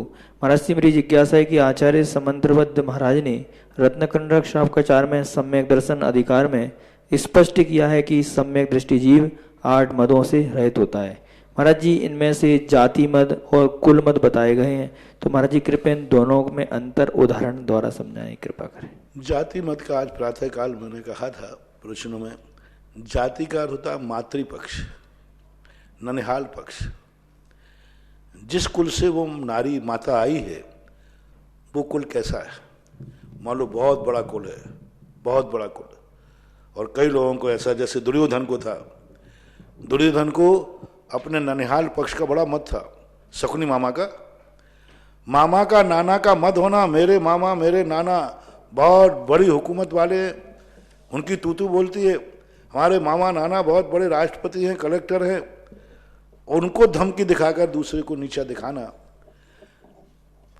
महाराज श्री, मेरी जिज्ञासा है कि आचार्य समंत्रबद्ध महाराज ने रत्नकंडक शावकाचार में सम्यक दर्शन अधिकार में स्पष्ट किया है कि सम्यक दृष्टि जीव 8 मदों से रहित होता है। महाराज जी, इनमें से जाति मद और कुल मद बताए गए हैं, तो महाराज जी कृपया इन दोनों में अंतर उदाहरण द्वारा समझाएं, कृपा करें। जाति मत का आज प्रातः काल मैंने कहा था प्रश्नों में। जाति का अर्थ होता है मातृपक्ष, ननिहाल पक्ष। जिस कुल से वो नारी माता आई है वो कुल कैसा है? मान लो बहुत बड़ा कुल है, बहुत बड़ा कुल, और कई लोगों को ऐसा, जैसे दुर्योधन को था, दुर्योधन को अपने ननिहाल पक्ष का बड़ा मत था, शकुनी मामा का नाना का मत होना, मेरे मामा मेरे नाना बहुत बड़ी हुकूमत वाले हैं, उनकी तूतू बोलती है, हमारे मामा नाना बहुत बड़े राष्ट्रपति हैं, कलेक्टर हैं, उनको धमकी दिखाकर दूसरे को नीचा दिखाना,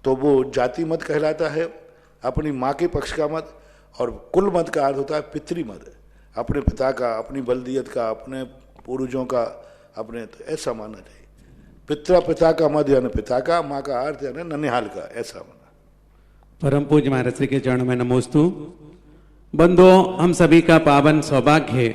तो वो जाति मत कहलाता है, अपनी माँ के पक्ष का मत। और कुल मत का अर्थ होता है पितृ मत, अपने पिता का, अपनी बल्दियत का, अपने पूर्वजों का, अपने, तो ऐसा मानना चाहिए। पिता का मत यानी पिता का, माँ का अर्थ यानी ननिहाल का, ऐसा माना। परम पूज्य महाराज श्री के चरणों में नमोस्तु। बंधो, हम सभी का पावन सौभाग्य है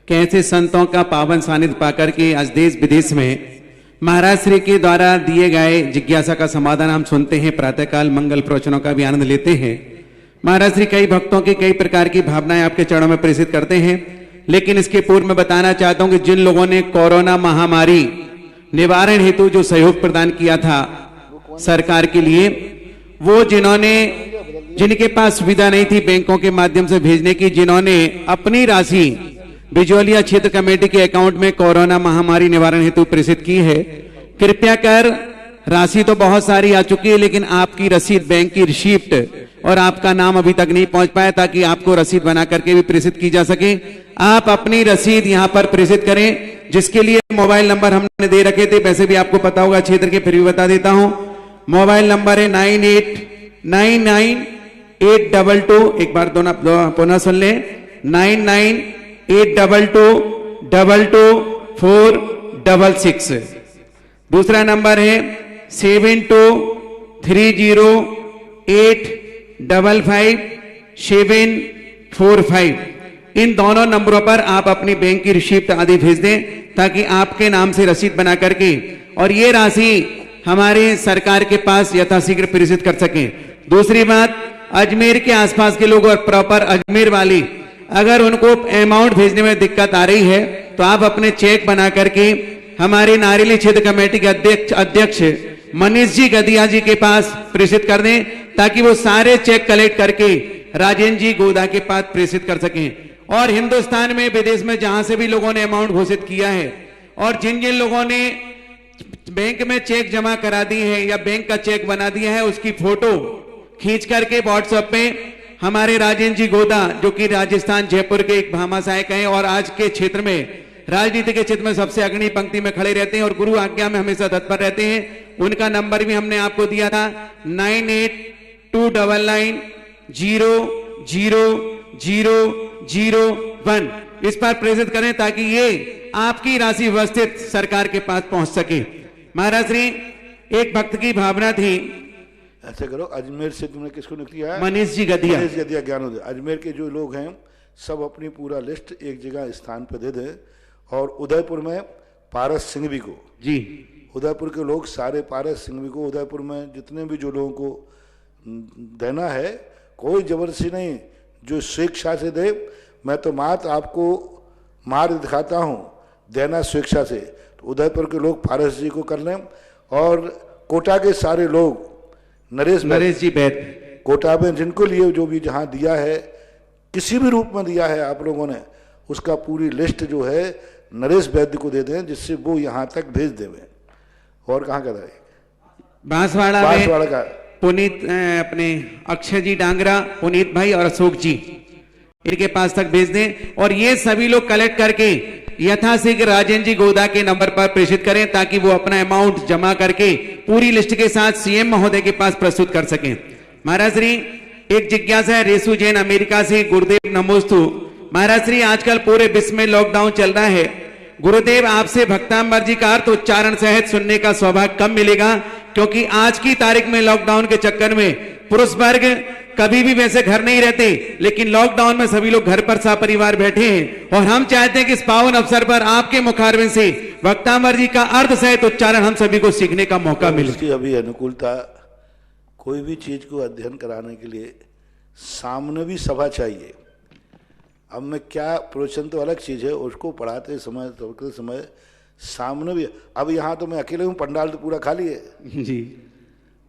कि ऐसे संतों का पावन सानिध्य पाकर के आज देश विदेश में महाराज श्री के द्वारा दिए गए जिज्ञासा का समाधान हम सुनते हैं, प्रातःकाल मंगल प्रवचनों का भी आनंद लेते हैं। महाराज श्री कई भक्तों की कई प्रकार की भावनाएं आपके चरणों में प्रेषित करते हैं, लेकिन इसके पूर्व में बताना चाहता हूं कि जिन लोगों ने कोरोना महामारी निवारण हेतु जो सहयोग प्रदान किया था सरकार के लिए, वो जिनके पास सुविधा नहीं थी बैंकों के माध्यम से भेजने की, जिन्होंने अपनी राशि बिजौलिया क्षेत्र कमेटी के अकाउंट में कोरोना महामारी निवारण हेतु प्रेषित की है, कृपया कर, राशि तो बहुत सारी आ चुकी है, लेकिन आपकी रसीद, बैंक की रिसीप्ट और आपका नाम अभी तक नहीं पहुंच पाया, ताकि आपको रसीद बना करके भी प्रेषित की जा सके। आप अपनी रसीद यहां पर प्रेषित करें, जिसके लिए मोबाइल नंबर हमने दे रखे थे, वैसे भी आपको पता होगा क्षेत्र के, फिर भी बता देता हूं। मोबाइल नंबर है 989982, एक बार पुनः सुन ले, 9982222466। दूसरा नंबर है 7230855745। इन दोनों नंबरों पर आप अपनी बैंक की रिसीप्ट आदि भेज दें, ताकि आपके नाम से रसीद बना करके और ये राशि हमारे सरकार के पास यथाशीघ्र प्रेषित कर सकें। दूसरी बात, अजमेर के आसपास के लोग और प्रॉपर अजमेर वाली, अगर उनको अमाउंट भेजने में दिक्कत आ रही है, तो आप अपने चेक बना करके हमारे नारेली क्षेत्र कमेटी के अध्यक्ष मनीष जी गदिया जी के पास प्रेषित कर दें, ताकि वो सारे चेक कलेक्ट करके राजेंद्र जी गोदा के पास प्रेषित कर सकें। और हिंदुस्तान में, विदेश में जहां से भी लोगों ने अमाउंट घोषित किया है, और जिन जिन लोगों ने बैंक में चेक जमा करा दी है या बैंक का चेक बना दिया है, उसकी फोटो खींच करके व्हाट्सएप पे हमारे राजेंद्र जी गोदा, जो कि राजस्थान जयपुर के एक भामासायक हैं और आज के क्षेत्र में, राजनीति के क्षेत्र में सबसे अग्रणी पंक्ति में खड़े रहते हैं और गुरु आज्ञा में हमेशा तत्पर रहते हैं, उनका नंबर भी हमने आपको दिया था 9829900001। इस पर प्रेषित करें, ताकि ये आपकी राशि व्यवस्थित सरकार के पास पहुंच सके। महाराज श्री, एक भक्त की भावना थी, ऐसे करो, अजमेर से तुमने किसको निकलिया है? मनीष जी गदिया। मनीष गदिया ज्ञानोदय। अजमेर के जो लोग हैं सब अपनी पूरा लिस्ट एक जगह स्थान पर दे दें, और उदयपुर में पारस सिंघवी को जी, उदयपुर के लोग सारे पारस सिंघवी को, उदयपुर में जितने भी जो लोगों को देना है, कोई जबरदस्ती नहीं, जो स्वेच्छा से दे। मैं तो मात्र आपको मार्ग दिखाता हूँ, देना स्वेच्छा से। तो उदयपुर के लोग पारस जी को कर लें, और कोटा के सारे लोग नरेश जी बैठ, कोटा में जिनको लिए जो भी जहाँ दिया है, किसी भी रूप में दिया है आप लोगों ने, उसका पूरी लिस्ट जो है नरेश वैद्य को दे दें, जिससे वो यहाँ तक भेज देवे। और कहाँ का था? बांसवाड़ा का पुनीत, अपने अक्षय जी डांगरा, पुनीत भाई और अशोक जी, इनके पास तक भेज दें, और ये सभी लोग कलेक्ट करके यथाशीघ्र राजेंद्र जी गोदा के नंबर पर प्रेषित करें, ताकि वो अपना अमाउंट जमा करके पूरी लिस्ट के साथ सीएम महोदय के पास प्रस्तुत कर सकें। महाराज श्री, एक जिज्ञासा है रेसु जैन अमेरिका से, गुरुदेव नमोस्तु। महाराज श्री, आजकल पूरे विश्व में लॉकडाउन चल रहा है, गुरुदेव आपसे भक्तांबर जी का अर्थ उच्चारण सहित सुनने का सौभाग्य कब मिलेगा? क्योंकि आज की तारीख में लॉकडाउन के चक्कर में पुरुष वर्ग कभी भी वैसे घर नहीं रहते, लेकिन लॉकडाउन में सभी लोग घर पर सपरिवार बैठे हैं, और हम चाहते हैं कि इस पावन अवसर पर आपके मुखारबिंद से भक्तांबर जी का अर्थ सहित उच्चारण हम सभी को सीखने का मौका मिले। इसकी अभी अनुकूलता, कोई भी चीज को अध्ययन कराने के लिए सामने भी सभा चाहिए। अब मैं क्या, प्रवचन तो अलग चीज है, उसको पढ़ाते समय सामने भी। अब यहाँ तो मैं अकेले हूँ, पंडाल तो पूरा खाली है जी,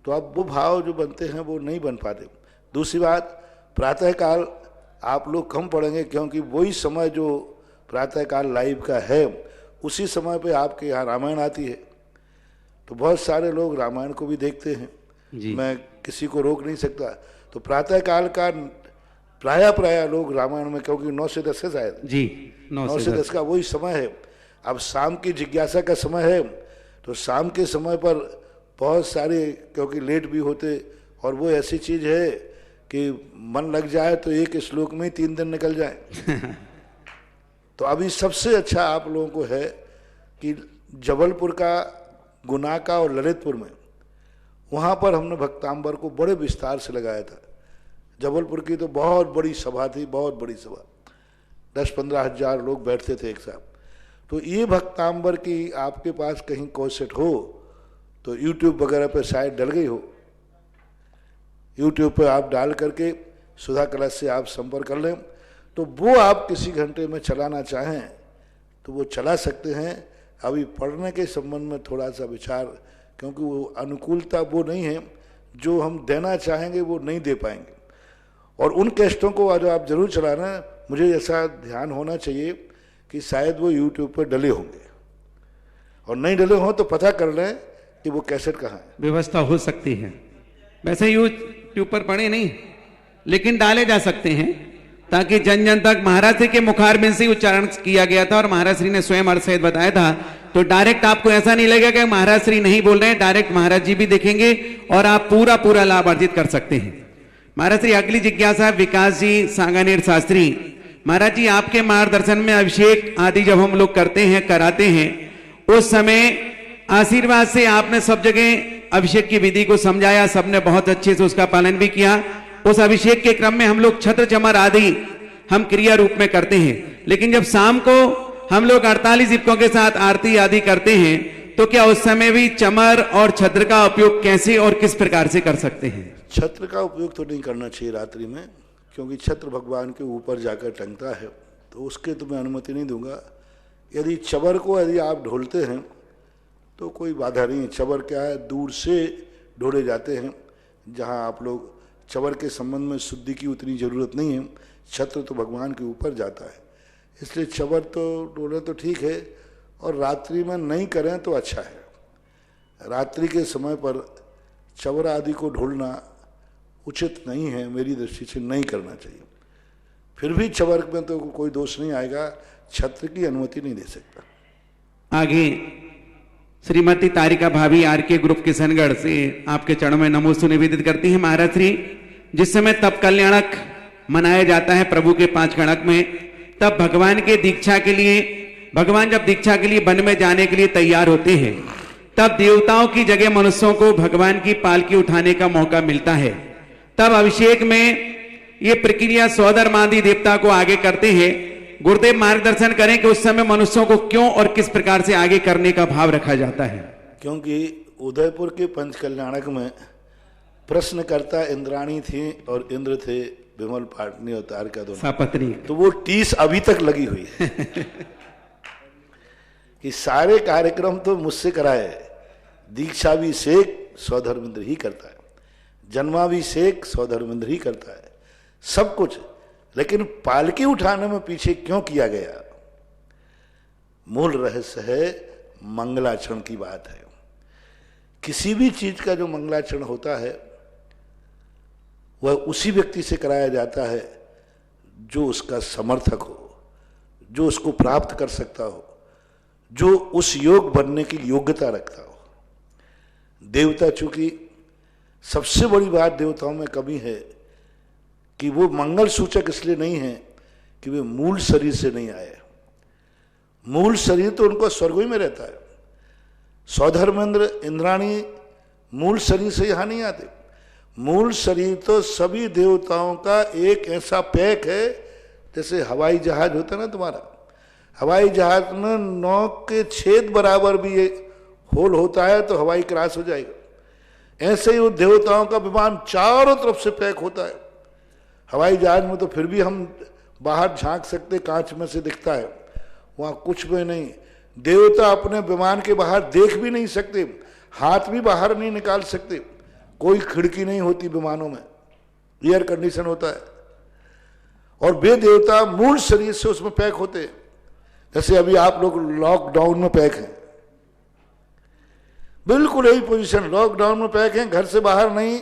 तो अब वो भाव जो बनते हैं वो नहीं बन पाते। दूसरी बात, प्रातःकाल आप लोग कम पढ़ेंगे, क्योंकि वही समय जो प्रातःकाल लाइव का है उसी समय पे आपके यहाँ रामायण आती है, तो बहुत सारे लोग रामायण को भी देखते हैं जी। मैं किसी को रोक नहीं सकता। तो प्रातःकाल का प्राय लोग रामायण में, क्योंकि 9 से 10 है शायद जी, 9 से 10 का वही समय है। अब शाम की जिज्ञासा का समय है, तो शाम के समय पर बहुत सारे, क्योंकि लेट भी होते, और वो ऐसी चीज है कि मन लग जाए तो एक श्लोक में ही 3 दिन निकल जाए। तो अभी सबसे अच्छा आप लोगों को है कि जबलपुर का, गुना का और ललितपुर में, वहाँ पर हमने भक्तांबर को बड़े विस्तार से लगाया था। जबलपुर की तो बहुत बड़ी सभा थी, बहुत बड़ी सभा, 10-15 हजार लोग बैठते थे एक साथ। तो ये भक्तांबर की आपके पास कहीं कैसेट हो तो यूट्यूब वगैरह पे शायद डल गई हो, यूट्यूब पे आप डाल करके सुधा कलश से आप संपर्क कर लें, तो वो आप किसी घंटे में चलाना चाहें तो वो चला सकते हैं। अभी पढ़ने के संबंध में थोड़ा सा विचार, क्योंकि वो अनुकूलता वो नहीं है जो हम देना चाहेंगे वो नहीं दे पाएंगे। और उन कैसेटों को आज आप जरूर चलाना, मुझे ऐसा ध्यान होना चाहिए कि शायद वो यूट्यूब पर डले होंगे, और नहीं डले हों तो पता कर लें कि वो कैसेट कहाँ है। व्यवस्था हो सकती है, वैसे यूट्यूब पर पड़े नहीं, लेकिन डाले जा सकते हैं ताकि जन जन तक। महाराज श्री के मुखारबिंद से उच्चारण किया गया था और महाराज श्री ने स्वयं अर्थ सहित बताया था, तो डायरेक्ट आपको ऐसा नहीं लगेगा कि महाराज श्री नहीं बोल रहे हैं, डायरेक्ट महाराज जी भी देखेंगे और आप पूरा लाभ अर्जित कर सकते हैं। महाराज श्री अगली जिज्ञासा विकास जी सांगानेर शास्त्री। महाराज जी आपके मार्गदर्शन में अभिषेक आदि जब हम लोग करते हैं, कराते हैं, उस समय आशीर्वाद से आपने सब जगह अभिषेक की विधि को समझाया, सबने बहुत अच्छे से उसका पालन भी किया। उस अभिषेक के क्रम में हम लोग छत्र चमर आदि हम क्रिया रूप में करते हैं, लेकिन जब शाम को हम लोग 48 दीपकों के साथ आरती आदि करते हैं, तो क्या उस समय भी चमर और छत्र का उपयोग कैसे और किस प्रकार से कर सकते हैं? छत्र का उपयोग तो नहीं करना चाहिए रात्रि में, क्योंकि छत्र भगवान के ऊपर जाकर टंगता है, तो उसके तो मैं अनुमति नहीं दूंगा। यदि चबर को यदि आप ढोलते हैं तो कोई बाधा नहीं है। चबर क्या है, दूर से ढोले जाते हैं, जहां आप लोग चबर के संबंध में शुद्धि की उतनी जरूरत नहीं है। छत्र तो भगवान के ऊपर जाता है, इसलिए चबर तो ढोले तो ठीक है, और रात्रि में नहीं करें तो अच्छा है। रात्रि के समय पर चबर आदि को ढोलना उचित नहीं है, मेरी दृष्टि से नहीं करना चाहिए। फिर भी चबर में तो कोई दोष नहीं आएगा, छत्र की अनुमति नहीं दे सकता। आगे श्रीमती तारिका भाभी आर के ग्रुप किशनगढ़ से आपके चरणों में नमोस्तु निवेदित करती हैं। महाराज श्री जिस समय तप कल्याणक मनाया जाता है प्रभु के 5 कणक में, तब भगवान के दीक्षा के लिए, भगवान जब दीक्षा के लिए वन में जाने के लिए तैयार होते हैं, तब देवताओं की जगह मनुष्यों को भगवान की पालकी उठाने का मौका मिलता है। तब अभिषेक में ये प्रक्रिया सौधर्मादि देवता को आगे करते हैं। गुरुदेव मार्गदर्शन करें कि उस समय मनुष्यों को क्यों और किस प्रकार से आगे करने का भाव रखा जाता है? क्योंकि उदयपुर के पंच कल्याणक में प्रश्नकर्ता इंद्राणी थी और इंद्र थे विमल पाटनी और तारिका दोनों सापत्नी। तो वो टीस अभी तक लगी हुई है कि सारे कार्यक्रम तो मुझसे कराए। दीक्षा भी शेख स्वधर्मेंद्र ही करता है, जन्माभिषेक स्वधर्मेंद्र ही करता है, सब कुछ। लेकिन पालकी उठाने में पीछे क्यों किया गया, मूल रहस्य है मंगलाचरण की बात है। किसी भी चीज का जो मंगलाचरण होता है वह उसी व्यक्ति से कराया जाता है जो उसका समर्थक हो, जो उसको प्राप्त कर सकता हो, जो उस योग बनने की योग्यता रखता हो। देवता चूंकि सबसे बड़ी बात देवताओं में कमी है कि वो मंगल सूचक इसलिए नहीं है कि वे मूल शरीर से नहीं आए। मूल शरीर तो उनको स्वर्ग में रहता है। सौधर्मेंद्र इंद्राणी मूल शरीर से यहां नहीं आते। मूल शरीर तो सभी देवताओं का एक ऐसा पैक है, जैसे हवाई जहाज होता है ना तुम्हारा, हवाई जहाज में 9 के छेद बराबर भी एक होल होता है तो हवाई क्रॉस हो जाएगा। ऐसे ही वो देवताओं का विमान चारों तरफ से पैक होता है। हवाई जहाज में तो फिर भी हम बाहर झांक सकते, कांच में से दिखता है, वहां कुछ भी नहीं। देवता अपने विमान के बाहर देख भी नहीं सकते, हाथ भी बाहर नहीं निकाल सकते, कोई खिड़की नहीं होती विमानों में, एयर कंडीशन होता है। और वे देवता मूल शरीर से उसमें पैक होते हैं। जैसे अभी आप लोग लॉकडाउन में पैक हैं, बिल्कुल यही पोजीशन, लॉकडाउन में पैक हैं, घर से बाहर नहीं,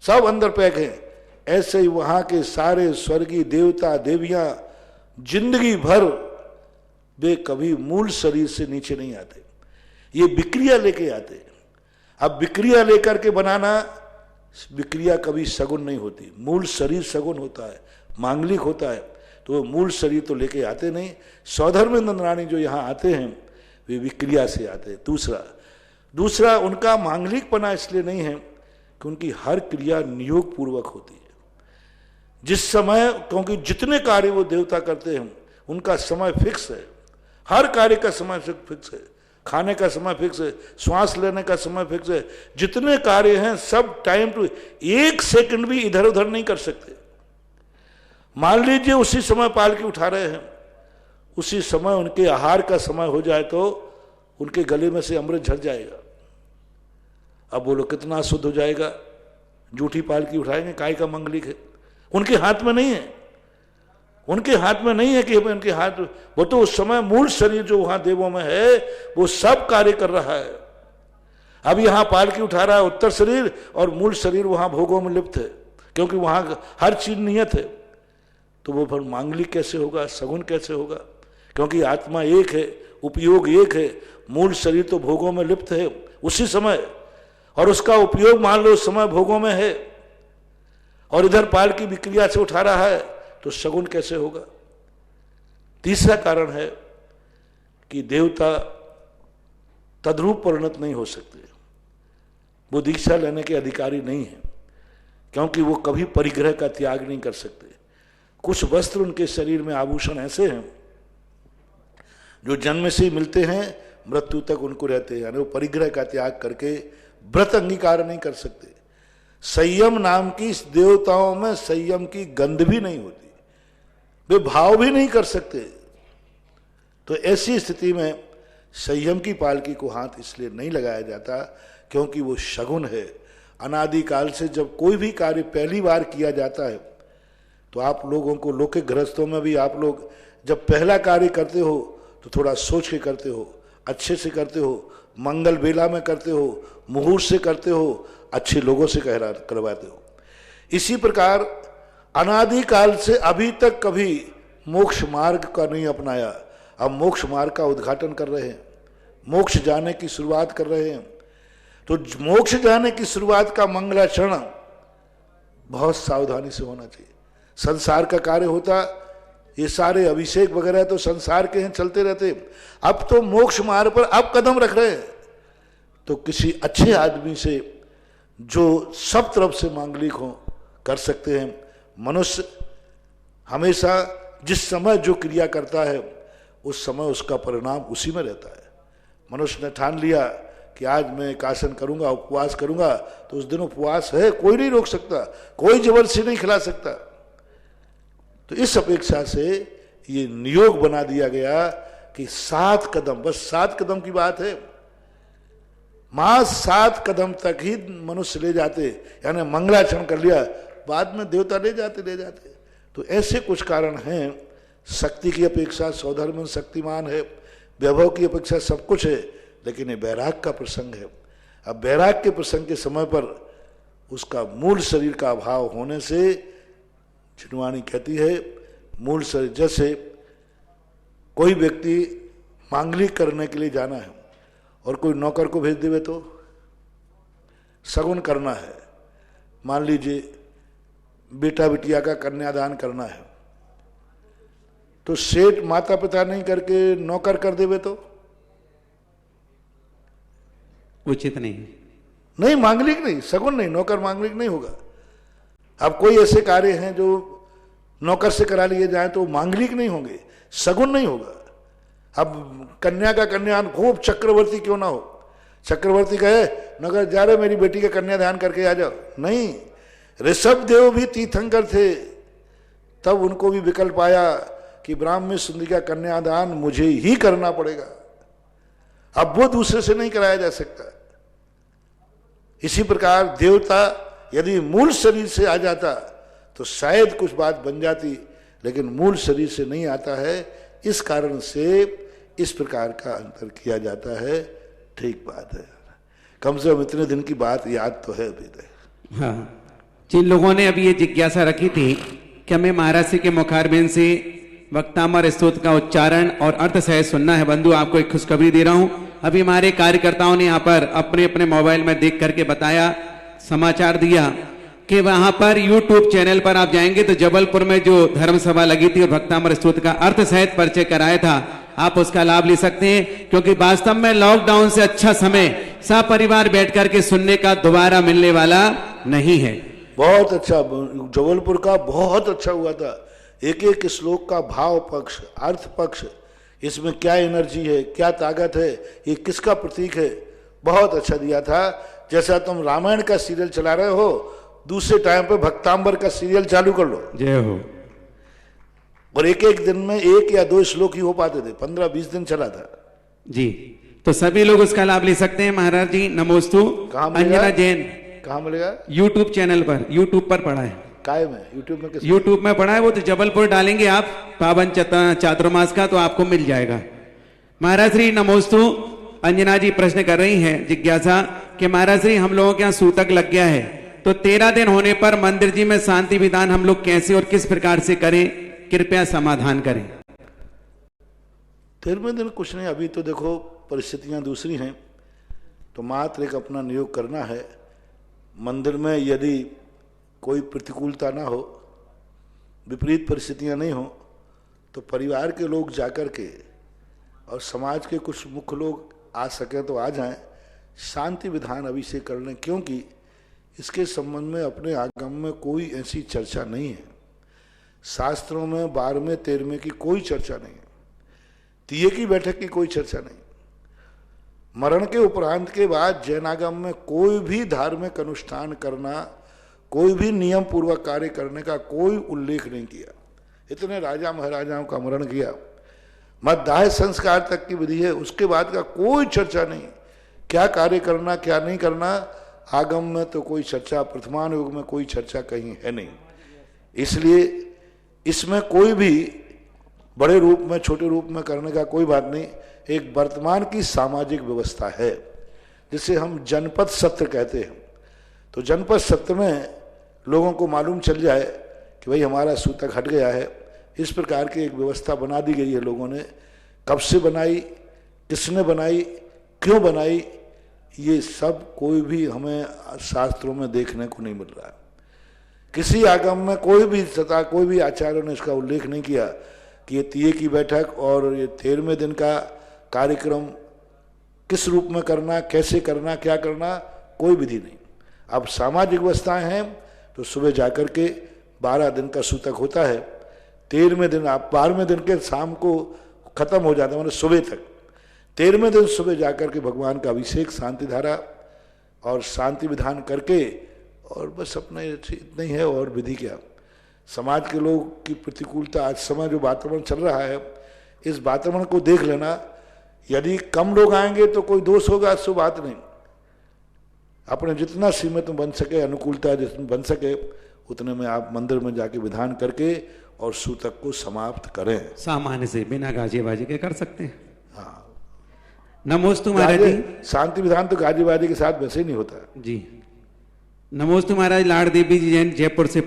सब अंदर पैक हैं। ऐसे ही वहां के सारे स्वर्गीय देवता देवियां जिंदगी भर वे कभी मूल शरीर से नीचे नहीं आते, ये विक्रिया लेके आते। अब विक्रिया लेकर के बनाना, विक्रिया कभी सगुन नहीं होती, मूल शरीर सगुन होता है, मांगलिक होता है, तो वो मूल शरीर तो लेके आते नहीं। सौधर्मेंद्र रानी जो यहाँ आते हैं वे विक्रिया से आते हैं। दूसरा उनका मांगलिकपना इसलिए नहीं है कि उनकी हर क्रिया नियोग पूर्वक होती है। जिस समय, क्योंकि जितने कार्य वो देवता करते हैं उनका समय फिक्स है, हर कार्य का समय फिक्स है, खाने का समय फिक्स है, श्वास लेने का समय फिक्स है, जितने कार्य हैं सब टाइम टू, एक सेकंड भी इधर उधर नहीं कर सकते। मान लीजिए उसी समय पालकी उठा रहे हैं, उसी समय उनके आहार का समय हो जाए तो उनके गले में से अमृत झड़ जाएगा। अब बोलो कितना शुद्ध हो जाएगा, जूठी पालकी उठाएंगे, काय का मंगलिक है, उनके हाथ में नहीं है, उनके हाथ में नहीं है कि उनके हाथ, वो तो उस समय मूल शरीर जो वहां देवों में है वो सब कार्य कर रहा है। अब यहां पालकी उठा रहा है उत्तर शरीर और मूल शरीर वहां भोगों में लिप्त है, क्योंकि वहां हर चीज नियत है। तो वो फिर मांगलिक कैसे होगा, सगुन कैसे होगा? क्योंकि आत्मा एक है, उपयोग एक है, मूल शरीर तो भोगों में लिप्त है उसी समय, और उसका उपयोग मान लो उस समय भोगों में है, और इधर पालकी विक्रिया से उठा रहा है, तो सगुन कैसे होगा? तीसरा कारण है कि देवता तद्रूप परिणत नहीं हो सकते, वो दीक्षा लेने के अधिकारी नहीं है, क्योंकि वो कभी परिग्रह का त्याग नहीं कर सकते। कुछ वस्त्र उनके शरीर में, आभूषण ऐसे हैं जो जन्म से ही मिलते हैं, मृत्यु तक उनको रहते हैं, यानी वो परिग्रह का त्याग करके व्रत अंगीकार नहीं कर सकते। संयम नाम की इस देवताओं में संयम की गंध भी नहीं होती, वे भाव भी नहीं कर सकते। तो ऐसी स्थिति में संयम की पालकी को हाथ इसलिए नहीं लगाया जाता क्योंकि वो शगुन है। अनादिकाल से जब कोई भी कार्य पहली बार किया जाता है तो आप लोगों को, लौकिक गृहस्थों में भी आप लोग जब पहला कार्य करते हो तो थोड़ा सोच के करते हो, अच्छे से करते हो, मंगल बेला में करते हो, मुहूर्त से करते हो, अच्छे लोगों से करवाते हो। इसी प्रकार अनादिकाल से अभी तक कभी मोक्ष मार्ग का नहीं अपनाया, अब मोक्ष मार्ग का उद्घाटन कर रहे हैं, मोक्ष जाने की शुरुआत कर रहे हैं। तो मोक्ष जाने की शुरुआत का मंगलाचरण बहुत सावधानी से होना चाहिए। संसार का कार्य होता, ये सारे अभिषेक वगैरह तो संसार के हैं, चलते रहते। अब तो मोक्ष मार्ग पर अब कदम रख रहे हैं, तो किसी अच्छे आदमी से जो सब तरफ से मांगलिक हो कर सकते हैं। मनुष्य हमेशा जिस समय जो क्रिया करता है उस समय उसका परिणाम उसी में रहता है। मनुष्य ने ठान लिया कि आज मैं एकासन करूंगा, उपवास करूंगा, तो उस दिन उपवास है, कोई नहीं रोक सकता, कोई जबरदस्ती नहीं खिला सकता। तो इस अपेक्षा से ये नियोग बना दिया गया कि 7 कदम, बस 7 कदम की बात है, मास 7 कदम तक ही मनुष्य ले जाते, यानी मंगलाचरण कर लिया, बाद में देवता ले जाते। तो ऐसे कुछ कारण हैं। शक्ति की अपेक्षा सौधर्म शक्तिमान है, वैभव की अपेक्षा सब कुछ है, लेकिन ये वैराग का प्रसंग है। अब वैराग के प्रसंग के समय पर उसका मूल शरीर का अभाव होने से चिन्वाणी कहती है, मूल शरीर, जैसे कोई व्यक्ति मांगलिक करने के लिए जाना है और कोई नौकर को भेज देवे तो सगुन करना है, मान लीजिए बेटा बिटिया का कन्यादान करना है, तो सेठ माता पिता नहीं करके नौकर कर देवे तो उचित नहीं, नहीं मांगलिक नहीं, सगुन नहीं, नौकर मांगलिक नहीं होगा। अब कोई ऐसे कार्य हैं जो नौकर से करा लिए जाए तो मांगलिक नहीं होंगे, सगुन नहीं होगा। अब कन्या का कन्यादान खूब चक्रवर्ती क्यों ना हो, चक्रवर्ती कहे नगर जा रहे मेरी बेटी का कन्यादान करके आ जाओ, नहीं। ऋषभ देव भी तीर्थंकर थे, तब उनको भी विकल्प आया कि ब्राह्मण सुंदरी का कन्यादान मुझे ही करना पड़ेगा, अब वो दूसरे से नहीं कराया जा सकता। इसी प्रकार देवता यदि मूल शरीर से आ जाता तो शायद कुछ बात बन जाती, लेकिन मूल शरीर से नहीं आता है। इस कारण से इस प्रकार का अंतर किया जाता है। ठीक बात है, कम से कम इतने दिन की बात याद तो है अभी तक। हाँ, जिन लोगों ने अभी ये जिज्ञासा रखी थी कि हमें महाराज जी के मुखारबिंद से वक्तामर स्तोत्र का उच्चारण और अर्थ सहित सुनना है, बंधु आपको एक खुशखबरी दे रहा हूं। अभी हमारे कार्यकर्ताओं ने यहाँ पर अपने अपने मोबाइल में देख करके बताया, समाचार दिया कि वहां पर YouTube चैनल पर आप जाएंगे तो जबलपुर में जो धर्म सभा लगी थी और भक्तामर स्तोत्र का अर्थ सहित परिचय कराया था, आप उसका लाभ ले सकते हैं। क्योंकि वास्तव में लॉकडाउन से अच्छा समय सपरिवार बैठ करके सुनने का दोबारा मिलने वाला नहीं है। बहुत अच्छा, जबलपुर का बहुत अच्छा हुआ था। एक एक श्लोक का भाव पक्ष, अर्थ पक्ष, इसमें क्या एनर्जी है, क्या ताकत है, ये किसका प्रतीक है, बहुत अच्छा दिया था। जैसा तुम रामायण का सीरियल चला रहे हो, दूसरे टाइम पे भक्तांबर का सीरियल चालू कर लो। जय हो। और एक एक दिन में 1 या 2 श्लोक ही हो पाते थे, 15-20 दिन चला था जी। तो सभी लोग उसका लाभ ले सकते हैं। महाराज जी नमोस्तु। अंजना जैन कहाँ मिलेगा? YouTube चैनल पर, YouTube पर पढ़ा है। कायम है YouTube में? YouTube में पढ़ा है, वो तो जबलपुर डालेंगे आप पावन चातुर्मास का तो आपको मिल जाएगा। महाराज श्री नमोस्तु। अंजना जी प्रश्न कर रही हैं जिज्ञासा कि महाराज श्री हम लोगों के यहाँ सूतक लग गया है, तो 13 दिन होने पर मंदिर जी में शांति विधान हम लोग कैसे और किस प्रकार से करें, कृपया समाधान करें। 13वें दिन कुछ नहीं, अभी तो देखो परिस्थितियां दूसरी हैं, तो मात्र एक अपना नियोग करना है। मंदिर में यदि कोई प्रतिकूलता ना हो, विपरीत परिस्थितियां नहीं हो, तो परिवार के लोग जाकर के और समाज के कुछ मुख्य लोग आ सकें तो आ जाएं, शांति विधान अभी से कर लें। क्योंकि इसके संबंध में अपने आगम में कोई ऐसी चर्चा नहीं है, शास्त्रों में 12वें 13वें की कोई चर्चा नहीं है, तीये की बैठक की कोई चर्चा नहीं। मरण के उपरांत के बाद जैनागम में कोई भी धार्मिक अनुष्ठान करना, कोई भी नियम पूर्वक कार्य करने का कोई उल्लेख नहीं किया। इतने राजा महाराजाओं का मरण किया, मध्याह संस्कार तक की विधि है, उसके बाद का कोई चर्चा नहीं। क्या कार्य करना क्या नहीं करना, आगम में तो कोई चर्चा, वर्तमान युग में कोई चर्चा कहीं है नहीं। इसलिए इसमें कोई भी बड़े रूप में छोटे रूप में करने का कोई बात नहीं। एक वर्तमान की सामाजिक व्यवस्था है जिसे हम जनपद सत्र कहते हैं। तो जनपद सत्र में लोगों को मालूम चल जाए कि भाई हमारा सूतक हट गया है, इस प्रकार की एक व्यवस्था बना दी गई है लोगों ने। कब से बनाई, किसने बनाई, क्यों बनाई, ये सब कोई भी हमें शास्त्रों में देखने को नहीं मिल रहा है। किसी आगम में कोई भी सता, कोई भी आचार्यों ने इसका उल्लेख नहीं किया कि ये तीये की बैठक और ये 13वें दिन का कार्यक्रम किस रूप में करना, कैसे करना, क्या करना, कोई विधि नहीं। अब सामाजिक व्यवस्थाएं हैं तो सुबह जाकर के 12 दिन का सूतक होता है, 13वें दिन आप 12वें दिन के शाम को खत्म हो जाता है, मतलब सुबह तक। 13वें दिन सुबह जाकर के भगवान का अभिषेक, शांति धारा और शांति विधान करके, और बस अपने इतना ही है। और विधि क्या, समाज के लोग की प्रतिकूलता, आज समय जो वातावरण चल रहा है, इस वातावरण को देख लेना। यदि कम लोग आएंगे तो कोई दोष होगा, ऐसी बात नहीं। अपने जितना सीमित बन सके, अनुकूलता जितनी बन सके, उतने में आप मंदिर में जाके विधान करके और सूतक को समाप्त करें। सामान्य से बिना गाजे बाजे के कर सकते हैं। हाँ, नमोस्तु महाराज जी। शांति विधान तो गाजे बाजे के साथ वैसे ही नहीं होता जी। नमोस्तु महाराज। लाड़ देवी जी जैन जयपुर से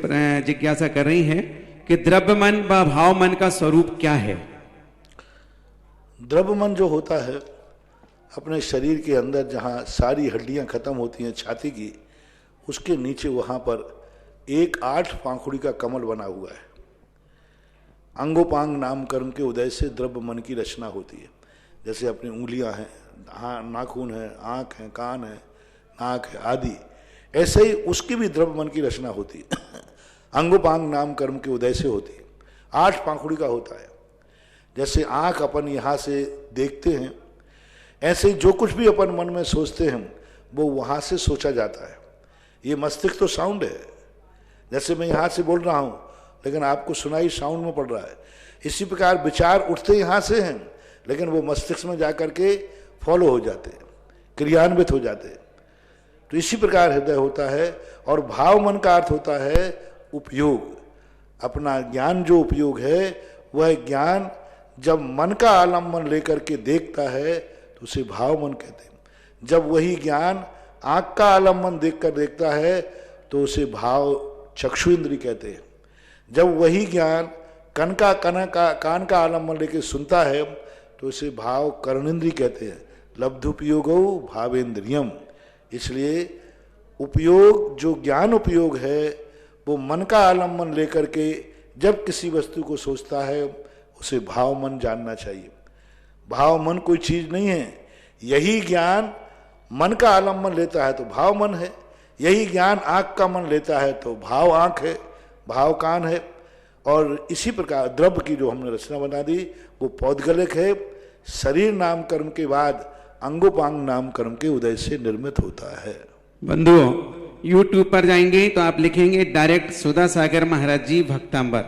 जिज्ञासा कर रही हैं कि द्रव्य मन व भाव मन का स्वरूप क्या है। द्रव्य मन जो होता है अपने शरीर के अंदर, जहाँ सारी हड्डियां खत्म होती हैं छाती की, उसके नीचे वहाँ पर एक 8 पाखुड़ी का कमल बना हुआ है। अंगोपांग नामकरण के उदय से द्रव्य मन की रचना होती है। जैसे अपनी उंगलियां हैं, नाखून है, आँख है, कान है, नाक है आदि, ऐसे ही उसकी भी द्रव्य मन की रचना होती है। अंगोपांग नामकरण के उदय से होती है। 8 पाखुड़ी का होता है। जैसे आँख अपन यहाँ से देखते हैं, ऐसे ही जो कुछ भी अपन मन में सोचते हैं वो वहाँ से सोचा जाता है। ये मस्तिष्क तो साउंड है। जैसे मैं यहाँ से बोल रहा हूँ लेकिन आपको सुनाई साउंड में पड़ रहा है। इसी प्रकार विचार उठते यहाँ से हैं लेकिन वो मस्तिष्क में जाकर के फॉलो हो जाते हैं, क्रियान्वित हो जाते हैं। तो इसी प्रकार हृदय होता है। और भाव मन का अर्थ होता है उपयोग। अपना ज्ञान जो उपयोग है वह ज्ञान जब मन का आलम्बन लेकर के देखता है तो उसे भाव मन कहते हैं। जब वही ज्ञान आंख का आलम्बन देखकर देखता है तो उसे भाव चक्षु इंद्री कहते हैं। जब वही ज्ञान कान का आलम्बन लेकर सुनता है तो उसे भाव कर्णेंद्री कहते हैं। लब्धुपयोगो भावेंद्रियम। इसलिए उपयोग जो ज्ञान उपयोग है वो मन का आलम्बन लेकर के जब किसी वस्तु को सोचता है उसे भाव मन जानना चाहिए। भाव मन कोई चीज नहीं है। यही ज्ञान मन का आलम्बन लेता है तो भाव मन है। यही ज्ञान आंख का मन लेता है तो भाव आंख है, भाव कान है। और इसी प्रकार द्रव्य की जो हमने रचना बना दी वो पौद्गलिक है। शरीर नाम कर्म के बाद अंगोपांग नाम कर्म के उदय से निर्मित होता है। बंधुओं, YouTube पर जाएंगे तो आप लिखेंगे डायरेक्ट सुधा सागर महाराज जी भक्तांबर,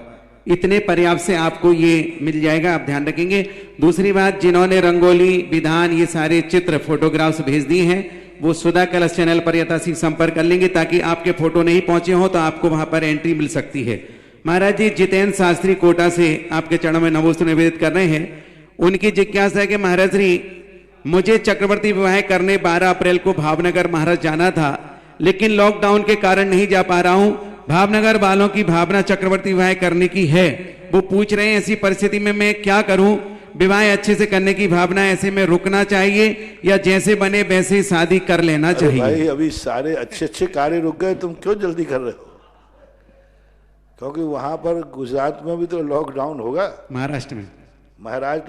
इतने पर्याप्त से आपको ये मिल जाएगा, आप ध्यान रखेंगे। दूसरी बात, जिन्होंने रंगोली विधान ये सारे चित्र फोटोग्राफ्स भेज दिए हैं वो सुधा कलश चैनल पर यथाशीघ्र संपर्क कर लेंगे ताकि आपके फोटो नहीं पहुंचे हो तो आपको वहां पर एंट्री मिल सकती है। महाराज जी जितेंद्र शास्त्री कोटा से आपके चरणों में नमोस्तु निवेदित कर रहे हैं। उनकी जिज्ञासा है कि महाराज जी मुझे चक्रवर्ती विवाह करने 12 अप्रैल को भावनगर महाराज जाना था, लेकिन लॉकडाउन के कारण नहीं जा पा रहा हूं। भावनगर वालों की भावना चक्रवर्ती विवाह करने की है, वो पूछ रहे हैं ऐसी परिस्थिति में मैं क्या करूं? विवाह अच्छे से करने की भावना, ऐसे में रुकना चाहिए या जैसे बने वैसे ही शादी कर लेना चाहिए? भाई अभी सारे अच्छे अच्छे कार्य रुक गए, तुम क्यों जल्दी कर रहे हो? क्योंकि वहां पर गुजरात में भी तो लॉकडाउन होगा, महाराष्ट्र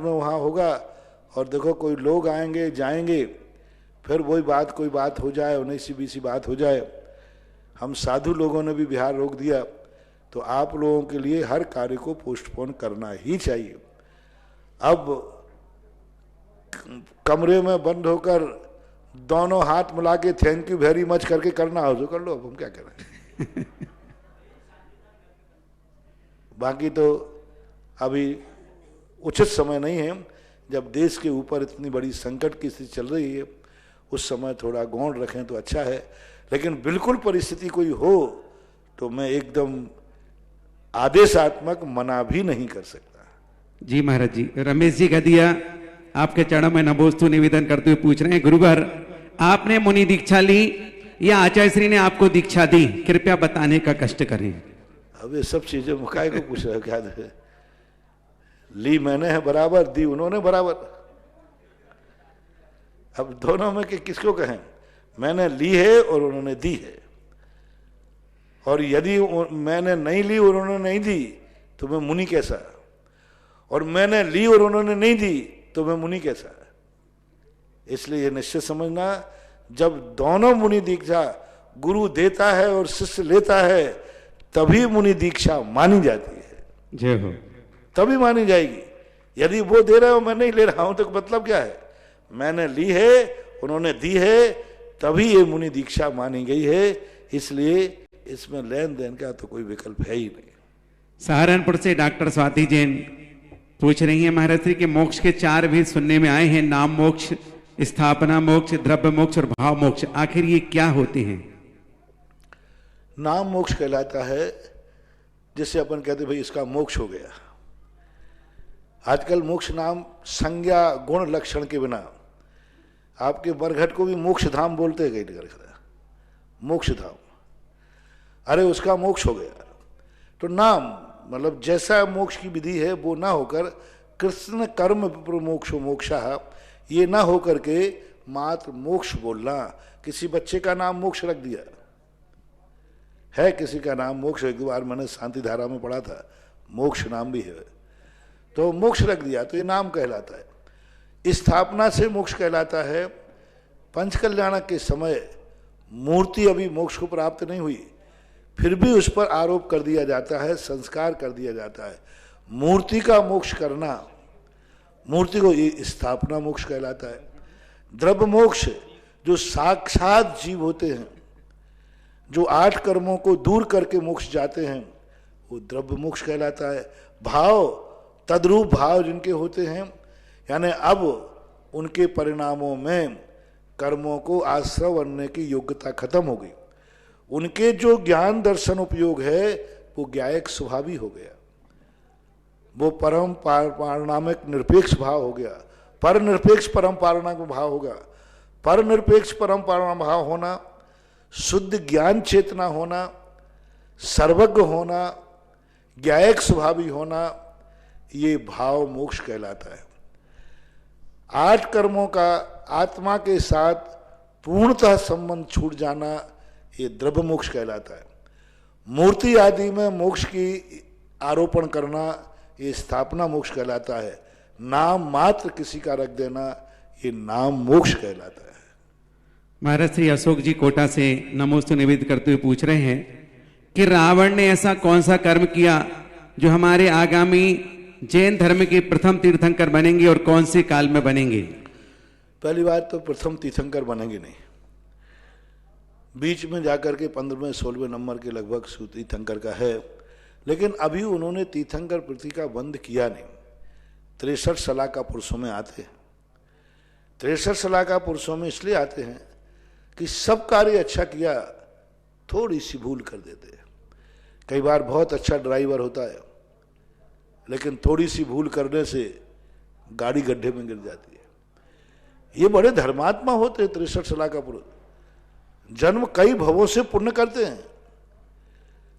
में वहां होगा। और देखो कोई लोग आएंगे जाएंगे, फिर वही बात कोई बात हो जाए, 19-20 बात हो जाए। हम साधु लोगों ने भी बिहार रोक दिया, तो आप लोगों के लिए हर कार्य को पोस्टपोन करना ही चाहिए। अब कमरे में बंद होकर दोनों हाथ मिला के थैंक यू वेरी मच करके करना हो तो कर लो, अब हम क्या करें। बाकी तो अभी उचित समय नहीं है। जब देश के ऊपर इतनी बड़ी संकट की स्थिति चल रही है उस समय थोड़ा गौण रखें तो अच्छा है। लेकिन बिल्कुल परिस्थिति कोई हो तो मैं एकदम आदेशात्मक मना भी नहीं कर सकता। जी महाराज जी, रमेश जी गदिया आपके चरणों में नमोस्तु निवेदन करते हुए पूछ रहे हैं, गुरुवर आपने मुनि दीक्षा ली या आचार्य श्री ने आपको दीक्षा दी, कृपया बताने का कष्ट करें। अब ये सब चीजें मुकाय को पूछ रहे हो क्या? ली मैंने है बराबर, दी उन्होंने बराबर। अब दोनों में कि किसको कहें? मैंने ली है और उन्होंने दी है। और यदि मैंने नहीं ली और उन्होंने नहीं दी तो मैं मुनि कैसा? और मैंने ली और उन्होंने नहीं दी तो मैं मुनि कैसा? इसलिए निश्चित समझना, जब दोनों मुनि दीक्षा गुरु देता है और शिष्य लेता है तभी मुनि दीक्षा मानी जाती है। जय हो। तभी मानी जाएगी। यदि वो दे रहे हो मैं नहीं ले रहा हूं तो मतलब क्या है? मैंने ली है उन्होंने दी है तभी ये मुनि दीक्षा मानी गई है। इसलिए इसमें लेन देन का तो कोई विकल्प है ही नहीं। सहारनपुर से डॉक्टर स्वाति जैन पूछ रही हैं, महाराज श्री के मोक्ष के 4 भेद सुनने में आए हैं, नाम मोक्ष, स्थापना मोक्ष, द्रव्य मोक्ष और भाव मोक्ष, आखिर ये क्या होते हैं? नाम मोक्ष कहलाता है जिसे अपन कहते भाई इसका मोक्ष हो गया। आजकल मोक्ष नाम संज्ञा गुण लक्षण के बिना, आपके बरघट को भी मोक्ष धाम बोलते हैं कई जगह, मोक्ष धाम, अरे उसका मोक्ष हो गया। तो नाम मतलब जैसा मोक्ष की विधि है वो ना होकर कृष्ण कर्म मोक्षो मोक्षा, ये ना होकर के मात्र मोक्ष बोलना। किसी बच्चे का नाम मोक्ष रख दिया है, किसी का नाम मोक्ष, एक बार मैंने शांति धारा में पढ़ा था, मोक्ष नाम भी है, तो मोक्ष रख दिया तो ये नाम कहलाता है। स्थापना से मोक्ष कहलाता है। पंचकल्याणक के समय मूर्ति अभी मोक्ष को प्राप्त नहीं हुई, फिर भी उस पर आरोप कर दिया जाता है, संस्कार कर दिया जाता है। मूर्ति का मोक्ष करना, मूर्ति को स्थापना मोक्ष कहलाता है। द्रव्य मोक्ष जो साक्षात जीव होते हैं, जो 8 कर्मों को दूर करके मोक्ष जाते हैं, वो द्रव्य मोक्ष कहलाता है। भाव, तद्रूप भाव जिनके होते हैं, यानी अब उनके परिणामों में कर्मों को आश्रय बनने की योग्यता खत्म हो गई। उनके जो ज्ञान दर्शन उपयोग है वो ज्ञायक स्वभावी हो गया, वो परम पारणामिक निरपेक्ष भाव हो गया, पर निरपेक्ष परम पारणामिक भाव होगा। पर निरपेक्ष परम पारणामिक भाव होना, शुद्ध ज्ञान चेतना होना, सर्वज्ञ होना, ज्ञायक स्वभावी होना, ये भाव मोक्ष कहलाता है। 8 कर्मों का आत्मा के साथ पूर्णतः संबंध छूट जाना, ये द्रव्य मोक्ष कहलाता है। मूर्ति आदि में मोक्ष की आरोपण करना, ये स्थापना मोक्ष कहलाता है। नाम मात्र किसी का रख देना, ये नाम मोक्ष कहलाता है। महाराज श्री अशोक जी कोटा से नमोस्तु निवेदित करते हुए पूछ रहे हैं कि रावण ने ऐसा कौन सा कर्म किया जो हमारे आगामी जैन धर्म के प्रथम तीर्थंकर बनेंगे और कौन से काल में बनेंगे? पहली बात तो प्रथम तीर्थंकर बनेंगे नहीं, बीच में जाकर के 15वें 16वें नंबर के लगभग तीर्थंकर का है, लेकिन अभी उन्होंने तीर्थंकर प्रति का बंद किया नहीं। 63 सलाह का पुरुषों में आते हैं। 63 सलाह का पुरुषों में इसलिए आते हैं कि सब कार्य अच्छा किया, थोड़ी सी भूल कर देते हैं। कई बार बहुत अच्छा ड्राइवर होता है, लेकिन थोड़ी सी भूल करने से गाड़ी गड्ढे में गिर जाती है। ये बड़े धर्मात्मा होते हैं 63 सलाह का पुरुष, जन्म कई भवों से पुण्य करते हैं,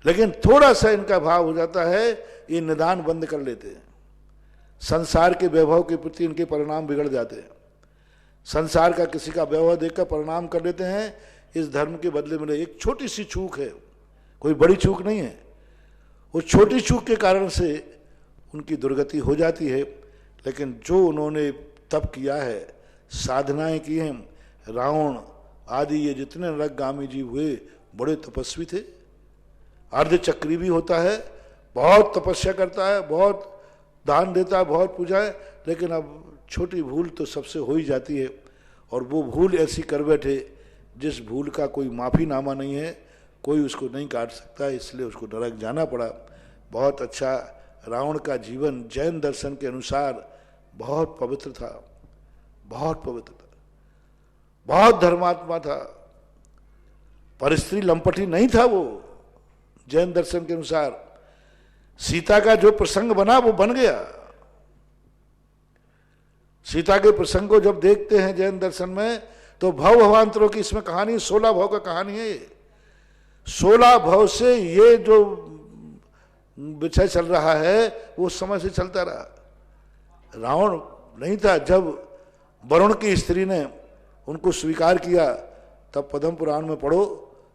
लेकिन थोड़ा सा इनका भाव हो जाता है, ये निदान बंद कर लेते हैं। संसार के वैभव के प्रति इनके परिणाम बिगड़ जाते हैं। संसार का किसी का वैभव देखकर परिणाम कर लेते हैं, इस धर्म के बदले में एक छोटी सी चूक है, कोई बड़ी चूक नहीं है, उस छोटी चूक के कारण से उनकी दुर्गति हो जाती है। लेकिन जो उन्होंने तप किया है, साधनाएं की हैं, रावण आदि ये जितने नरकगामी जीव हुए बड़े तपस्वी थे। अर्धचक्री भी होता है, बहुत तपस्या करता है, बहुत दान देता है, बहुत पूजा है, लेकिन अब छोटी भूल तो सबसे हो ही जाती है। और वो भूल ऐसी कर बैठे जिस भूल का कोई माफ़ीनामा नहीं है, कोई उसको नहीं काट सकता, इसलिए उसको नरक जाना पड़ा। बहुत अच्छा रावण का जीवन जैन दर्शन के अनुसार बहुत पवित्र था, बहुत पवित्र था, बहुत धर्मात्मा था, पर स्त्री लंपटी नहीं था वो। जैन दर्शन के अनुसार सीता का जो प्रसंग बना वो बन गया। सीता के प्रसंग को जब देखते हैं जैन दर्शन में, तो भव भवांतरों की इसमें कहानी 16 भव का कहानी है। 16 भव से ये जो विषय चल रहा है वो समय से चलता रहा। रावण नहीं था, जब वरुण की स्त्री ने उनको स्वीकार किया, तब पद्म पुराण में पढ़ो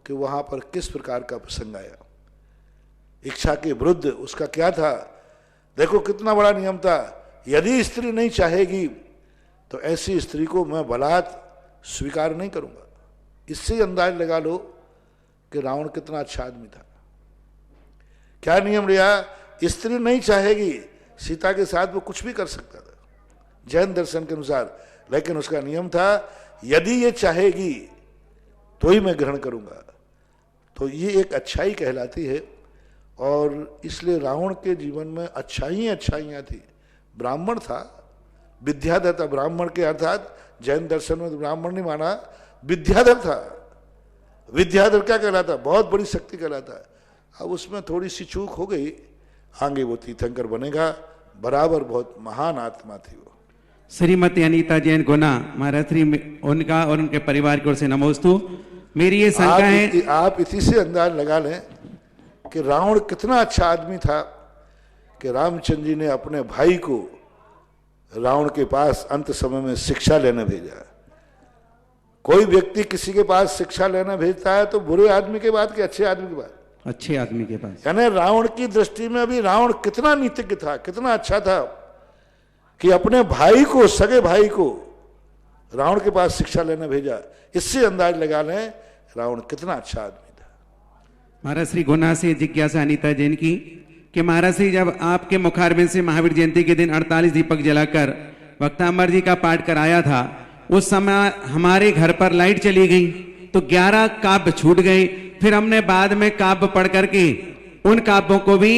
कि वहां पर किस प्रकार का प्रसंग आया। इच्छा के विरुद्ध उसका क्या था, देखो कितना बड़ा नियम था। यदि स्त्री नहीं चाहेगी तो ऐसी स्त्री को मैं बलात् स्वीकार नहीं करूंगा। इससे ही अंदाज लगा लो कि रावण कितना अच्छा आदमी था। क्या नियम लिया, स्त्री नहीं चाहेगी, सीता के साथ वो कुछ भी कर सकता था जैन दर्शन के अनुसार, लेकिन उसका नियम था यदि ये चाहेगी तो ही मैं ग्रहण करूंगा। तो ये एक अच्छाई कहलाती है, और इसलिए रावण के जीवन में अच्छाइयाँ थी। ब्राह्मण था, विद्याधर था, ब्राह्मण के अर्थात जैन दर्शन में ब्राह्मण नहीं माना, विद्याधर था। विद्याधर क्या कहलाता, बहुत बड़ी शक्ति कहलाता। अब उसमें थोड़ी सी चूक हो गई, आगे वो तीर्थंकर बनेगा, बराबर बहुत महान आत्मा थी वो। श्रीमती अनीता जैन गुना, महाराज श्री उनका और उनके परिवार की ओर से नमोस्तु। मेरी ये शंका है, आप इसी से अंदाज लगा लें कि रावण कितना अच्छा आदमी था कि रामचंद्र जी ने अपने भाई को रावण के पास अंत समय में शिक्षा लेने भेजा। कोई व्यक्ति किसी के पास शिक्षा लेने भेजता है तो बुरे आदमी के बाद कि अच्छे आदमी के बाद? अच्छे आदमी के पास। यानी रावण की दृष्टि में अभी रावण कितना नीतिज्ञ था, कितना अच्छा था कि अपने भाई को, सगे भाई को रावण के पास शिक्षा लेने भेजा। इससे अंदाज लगा लें रावण कितना अच्छा आदमी था। महाराज श्री गुना से जिज्ञासा अनीता जैन की कि महाराज श्री, जब आपके मुखारबिंद से महावीर जयंती के दिन 48 दीपक जलाकर वक्तांबर जी का पाठ कराया था, उस समय हमारे घर पर लाइट चली गई तो 11 काव्य छूट गए। फिर हमने बाद में काव्य पढ़ करके उन काव्यों को भी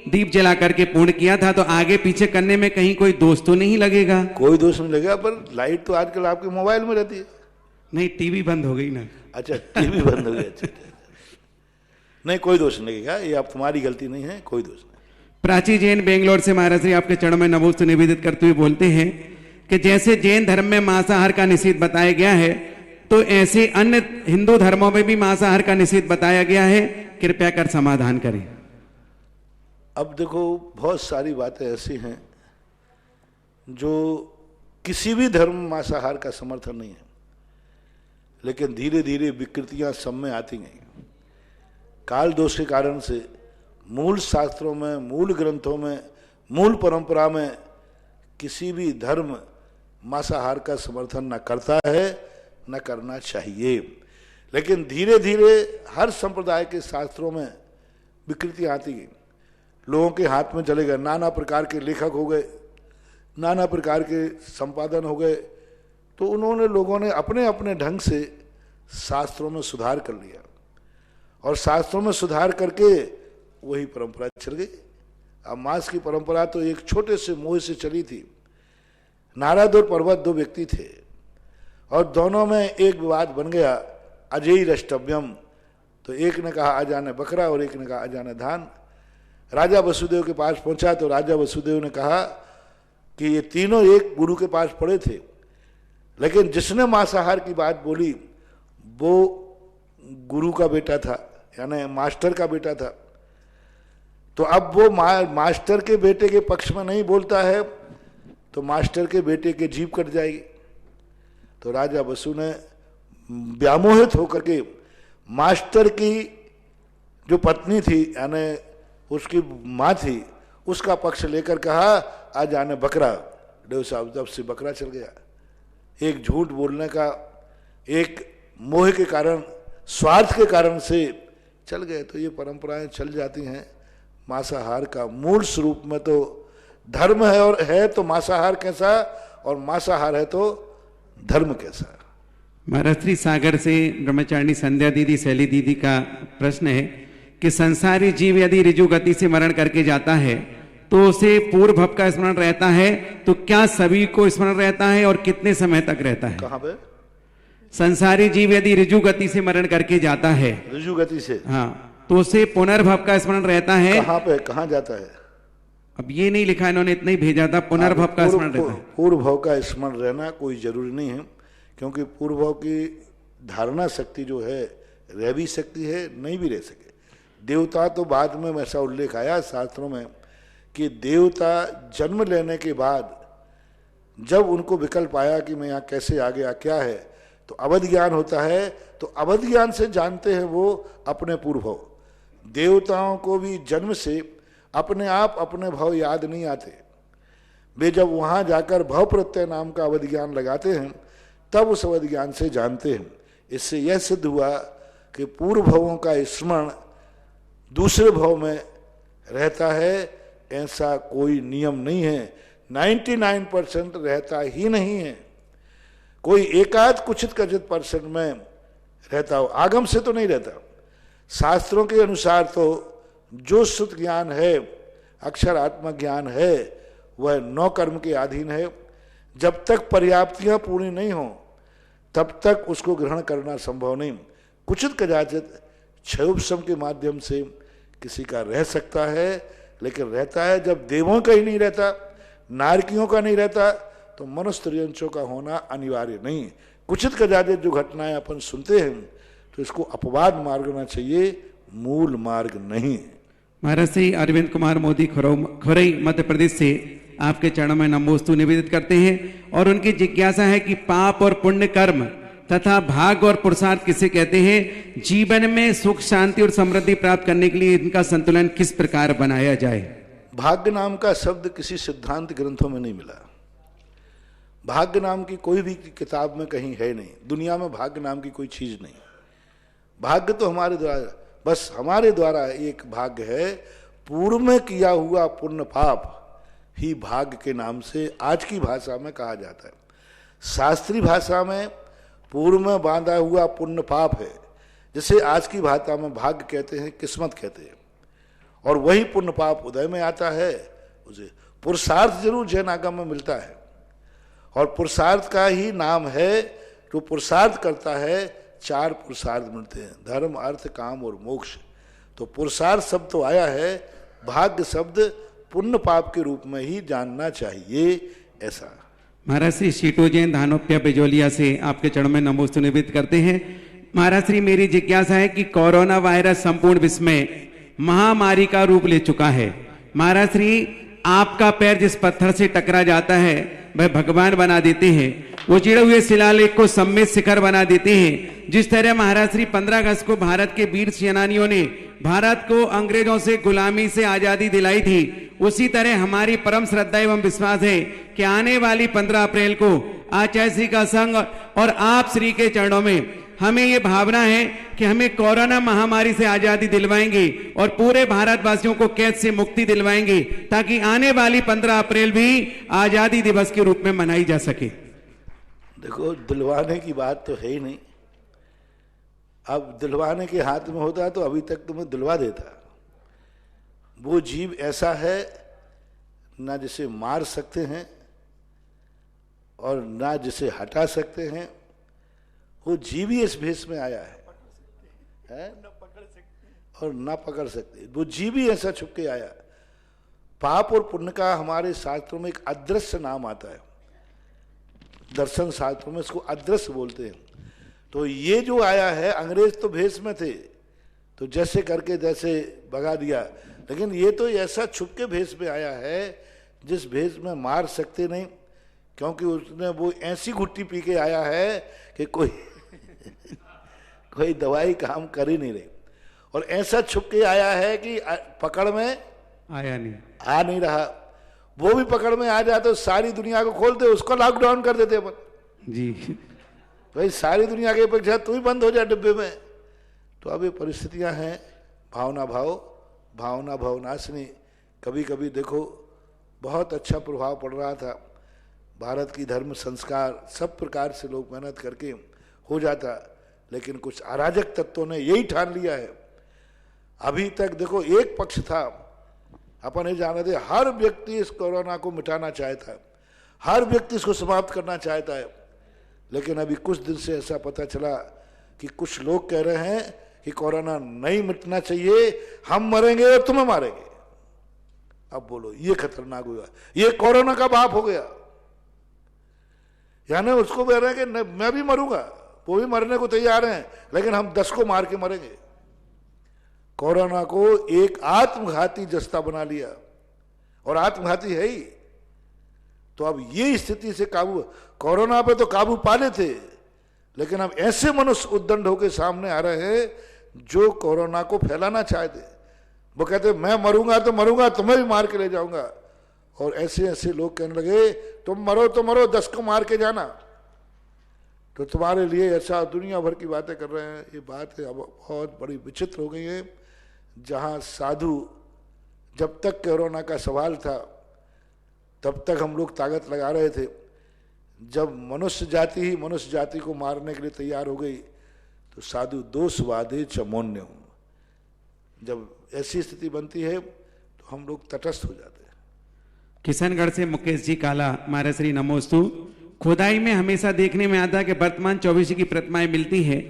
दीप जला करके पूर्ण किया था। तो आगे पीछे करने में कहीं कोई दोष तो नहीं लगेगा? कोई दोष नहीं लगेगा, पर लाइट तो आजकल आपके मोबाइल में रहती है। नहीं, टीवी बंद हो गई ना। अच्छा, टीवी बंद हो गई। अच्छा, नहीं, कोई दोष नहीं है, ये आप तुम्हारी गलती नहीं है, कोई दोष नहीं। प्राची जैन बेंगलोर से महाराज श्री आपके चरणों में नमोस्तु निवेदित करते हुए बोलते हैं कि जैसे जैन धर्म में मांसाहार का निषेध बताया गया है, तो ऐसे अन्य हिंदू धर्मों में भी मांसाहार का निषेध बताया गया है, कृपया कर समाधान करें। अब देखो, बहुत सारी बातें ऐसी हैं जो किसी भी धर्म में मांसाहार का समर्थन नहीं है, लेकिन धीरे धीरे विकृतियां सब में आती गई। काल दोष के कारण से मूल शास्त्रों में, मूल ग्रंथों में, मूल परंपरा में किसी भी धर्म मांसाहार का समर्थन न करता है, न करना चाहिए। लेकिन धीरे धीरे हर संप्रदाय के शास्त्रों में विकृतियां आती गई, लोगों के हाथ में चले गए, नाना प्रकार के लेखक हो गए, नाना प्रकार के संपादन हो गए, तो उन्होंने लोगों ने अपने अपने ढंग से शास्त्रों में सुधार कर लिया, और शास्त्रों में सुधार करके वही परंपरा चल गई। अब मांस की परंपरा तो एक छोटे से मोह से चली थी। नारद और पर्वत दो व्यक्ति थे, और दोनों में एक विवाद बन गया, अजय रष्टव्यम। तो एक ने कहा अजाने बकरा और एक ने कहा अजाने धान। राजा वसुदेव के पास पहुंचा तो राजा वसुदेव ने कहा कि ये तीनों एक गुरु के पास पड़े थे, लेकिन जिसने मांसाहार की बात बोली वो गुरु का बेटा था, यानी मास्टर का बेटा था। तो अब वो मास्टर के बेटे के पक्ष में नहीं बोलता है तो मास्टर के बेटे की जीभ कट जाएगी। तो राजा वसु ने व्यामोहित होकर के मास्टर की जो पत्नी थी, यानी उसकी माँ थी, उसका पक्ष लेकर कहा आज आने बकरा। देव साहब जब से बकरा चल गया। एक झूठ बोलने का, एक मोह के कारण, स्वार्थ के कारण से चल गए। तो ये परंपराएं चल जाती हैं। मांसाहार का मूल स्वरूप में तो धर्म है, और है तो मांसाहार कैसा, और मांसाहार है तो धर्म कैसा। महाराज श्री सागर से ब्रह्मचारिणी संध्या दीदी, शैली दीदी का प्रश्न है कि संसारी जीव यदि ऋजु गति से मरण करके जाता है तो उसे पूर्व भव का स्मरण रहता है, तो क्या सभी को स्मरण रहता है और कितने समय तक रहता है? कहाँ पे? संसारी जीव यदि ऋजु गति से मरण करके जाता है, ऋजु गति से, हाँ, तो उसे पुनर्भव का स्मरण रहता है। कहाँ पे, कहाँ जाता है? अब ये नहीं लिखा, इन्होंने इतना ही भेजा था, पुनर्भव का स्मरण रहता है। पूर्व भव का स्मरण रहना कोई जरूरी नहीं है, क्योंकि पूर्व भव की धारणा शक्ति जो है रह भी सकती है, नहीं भी रह सके। देवता तो बाद में ऐसा उल्लेख आया शास्त्रों में कि देवता जन्म लेने के बाद जब उनको विकल्प आया कि मैं यहाँ कैसे आ गया, क्या है, तो अवध ज्ञान होता है। तो अवध ज्ञान से जानते हैं वो अपने पूर्व भव। देवताओं को भी जन्म से अपने आप अपने भव याद नहीं आते। वे जब वहाँ जाकर भव प्रत्यय नाम का अवध ज्ञान लगाते हैं तब उस अवध ज्ञान से जानते हैं। इससे यह सिद्ध हुआ कि पूर्व भवों का स्मरण दूसरे भव में रहता है, ऐसा कोई नियम नहीं है। 99% रहता ही नहीं है, कोई एकाध कुछित कथित % में रहता हो, आगम से तो नहीं रहता। शास्त्रों के अनुसार तो जो शुद्ध ज्ञान है, अक्षरात्मक ज्ञान है, वह 9 कर्म के अधीन है। जब तक पर्याप्तियां पूरी नहीं हो तब तक उसको ग्रहण करना संभव नहीं। कुछित कदाचित क्षयोपशम के माध्यम से किसी का रह सकता है, लेकिन रहता है। जब देवों का ही नहीं रहता, नारकियों का नहीं रहता, तो मनुष्य त्रियंशों का होना अनिवार्य नहीं। कुछित कदाचित जो घटनाएं अपन सुनते हैं तो इसको अपवाद मार्गना चाहिए, मूल मार्ग नहीं। महाराज श्री अरविंद कुमार मोदी खुरई मध्य प्रदेश से आपके चरणों में नमोस्तु निवेदित करते हैं, और उनकी जिज्ञासा है कि पाप और पुण्य कर्म तथा भाग्य और पुरुषार्थ किसे कहते हैं? जीवन में सुख, शांति और समृद्धि प्राप्त करने के लिए इनका संतुलन किस प्रकार बनाया जाए? भाग्य नाम का शब्द किसी सिद्धांत ग्रंथों में नहीं मिला। भाग्य नाम की कोई भी किताब में कहीं है नहीं। दुनिया में भाग्य नाम की कोई चीज नहीं। भाग्य तो हमारे द्वारा, बस हमारे द्वारा एक भाग्य है। पूर्व में किया हुआ पुण्य पाप ही भाग्य के नाम से आज की भाषा में कहा जाता है। शास्त्रीय भाषा में पूर्व में बांधा हुआ पुण्य पाप है, जिसे आज की भाषा में भाग्य कहते हैं, किस्मत कहते हैं। और वही पुण्य पाप उदय में आता है। उसे पुरुषार्थ जरूर जैन आगम में मिलता है, और पुरुषार्थ का ही नाम है। जो पुरुषार्थ करता है, 4 पुरुषार्थ मिलते हैं, धर्म, अर्थ, काम और मोक्ष। तो पुरुषार्थ शब्द तो आया है, भाग्य शब्द पुण्य पाप के रूप में ही जानना चाहिए। ऐसा महाराज श्री शीटो जैन धानोप्या बिजोलिया से आपके चरणों में नमोस्तु निवेदित करते हैं। महाराज श्री, मेरी जिज्ञासा है कि कोरोना वायरस संपूर्ण विश्व में महामारी का रूप ले चुका है। महाराज श्री, आपका पैर जिस पत्थर से टकरा जाता है वह भगवान बना देते हैं, वो चिड़े हुए शिलालेख को सम्मित शिखर बना देते हैं। जिस तरह महाराज श्री 15 अगस्त को भारत के वीर सेनानियों ने भारत को अंग्रेजों से गुलामी से आजादी दिलाई थी, उसी तरह हमारी परम श्रद्धा एवं विश्वास है कि आने वाली 15 अप्रैल को आचार्य श्री का संघ और आप श्री के चरणों में हमें ये भावना है कि हमें कोरोना महामारी से आजादी दिलवाएंगे और पूरे भारतवासियों को कैद से मुक्ति दिलवाएंगे, ताकि आने वाली 15 अप्रैल भी आजादी दिवस के रूप में मनाई जा सके। देखो, दिलवाने की बात तो है ही नहीं। अब दिलवाने के हाथ में होता तो अभी तक तुम्हें दिलवा देता। वो जीव ऐसा है ना जिसे मार सकते हैं और ना जिसे हटा सकते हैं। वो जीव ही इस भेष में आया है और ना पकड़ सकते। वो जीव ही ऐसा छुप के आया। पाप और पुण्य का हमारे शास्त्रों में एक अदृश्य नाम आता है, दर्शन शास्त्रों में इसको अदृश्य बोलते हैं। तो ये जो आया है, अंग्रेज तो भेष में थे तो जैसे करके जैसे भगा दिया, लेकिन ये तो ऐसा छुप के भेष में आया है जिस भेष में मार सकते नहीं, क्योंकि उसने वो ऐसी घुट्टी पी के आया है कि कोई दवाई काम कर ही नहीं रही। और ऐसा छुप के आया है कि पकड़ में आ नहीं रहा। वो भी पकड़ में आ जाए तो सारी दुनिया को खोलते, उसको लॉकडाउन कर देते अपन जी। भाई सारी दुनिया के अपेक्षा तू ही बंद हो जाए डिब्बे में। तो अब ये परिस्थितियां हैं। भावना भावनाशिनी। कभी कभी देखो बहुत अच्छा प्रभाव पड़ रहा था, भारत की धर्म संस्कार सब प्रकार से लोग मेहनत करके हो जाता, लेकिन कुछ अराजक तत्वों ने यही ठान लिया है। अभी तक देखो एक पक्ष था, अपन ये जान रहे थे हर व्यक्ति इस कोरोना को मिटाना चाहता है, हर व्यक्ति इसको समाप्त करना चाहता है, लेकिन अभी कुछ दिन से ऐसा पता चला कि कुछ लोग कह रहे हैं कि कोरोना नहीं मिटना चाहिए, हम मरेंगे और तुम्हें मारेंगे। अब बोलो, ये खतरनाक हुआ, ये कोरोना का बाप हो गया। यानी उसको कह रहे हैं कि मैं भी मरूंगा, वो भी मरने को तैयार हैं, लेकिन हम 10 को मार के मरेंगे। कोरोना को एक आत्मघाती जस्ता बना लिया, और आत्मघाती है ही। तो अब ये स्थिति से काबू, कोरोना पे तो काबू पा लेते, लेकिन अब ऐसे मनुष्य उद्दंड होकर सामने आ रहे हैं जो कोरोना को फैलाना चाहते। वो कहते मैं मरूंगा तो मरूंगा, तुम्हें भी मार के ले जाऊंगा। और ऐसे ऐसे लोग कहने लगे तुम मरो तो मरो, 10 को मार के जाना। तो तुम्हारे लिए ऐसा दुनिया भर की बातें कर रहे हैं। ये बात है अब बहुत बड़ी विचित्र हो गई है। जहां साधु, जब तक कोरोना का सवाल था तब तक हम लोग ताकत लगा रहे थे, जब मनुष्य जाति ही मनुष्य जाति को मारने के लिए तैयार हो गई तो साधु दोषवादे चमोन्य। जब ऐसी स्थिति बनती है तो हम लोग तटस्थ हो जाते हैं। किशनगढ़ से मुकेश जी काला, महाराज श्री नमोस्तु। खुदाई में हमेशा देखने में आता है कि वर्तमान 24 की प्रतिमाएं मिलती है,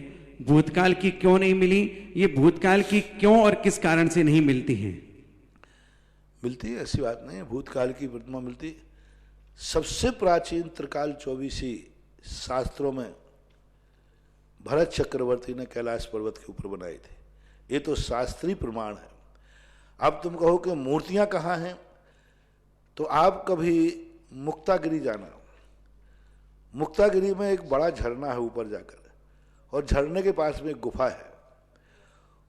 भूतकाल की क्यों नहीं मिली? ये भूतकाल की क्यों और किस कारण से नहीं मिलती हैं? मिलती है, ऐसी बात नहीं है, भूतकाल की प्रतिमा मिलती। सबसे प्राचीन त्रिकाल 24 शास्त्रों में भरत चक्रवर्ती ने कैलाश पर्वत के ऊपर बनाई थी। ये तो शास्त्रीय प्रमाण है। अब तुम कहो कि मूर्तियां कहाँ हैं, तो आप कभी मुक्तागिरी जाना। मुक्तागिरी में एक बड़ा झरना है ऊपर जाकर, और झरने के पास में एक गुफा है।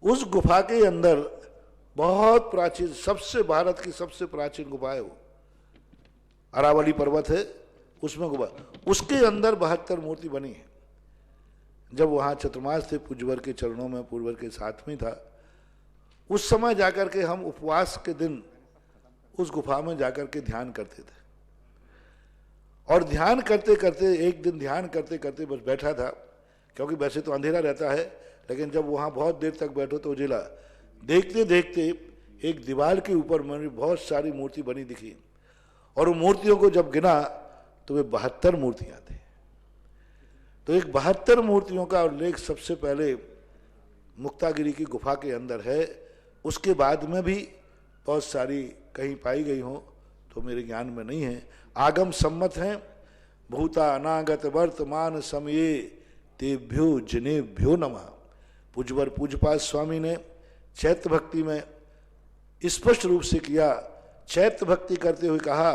उस गुफा के अंदर बहुत प्राचीन, सबसे भारत की सबसे प्राचीन गुफा है वो, अरावली पर्वत है उसमें गुफा। उसके अंदर 72 मूर्ति बनी है। जब वहाँ चतुर्मास थे, पूज्यवर के चरणों में, पूर्वर के साथ में था, उस समय जाकर के हम उपवास के दिन उस गुफा में जाकर के ध्यान करते थे। और ध्यान करते करते, एक दिन ध्यान करते करते बस बैठा था, क्योंकि वैसे तो अंधेरा रहता है, लेकिन जब वहाँ बहुत देर तक बैठो तो उजिला। देखते देखते एक दीवार के ऊर मैंने बहुत सारी मूर्ति बनी दिखी, और उन मूर्तियों को जब गिना तो वे 72 मूर्तियाँ थी। तो एक 72 मूर्तियों का उल्लेख सबसे पहले मुक्तागिरी की गुफा के अंदर है। उसके बाद में भी बहुत सारी कहीं पाई गई हो तो मेरे ज्ञान में नहीं है। आगम सम्मत हैं, भूता अनागत वर्तमान समये तेभ्यो जनेभ्यो नमः। पूज्यवर पूज्यपाद स्वामी ने चैत्य भक्ति में स्पष्ट रूप से किया। चैत्य भक्ति करते हुए कहा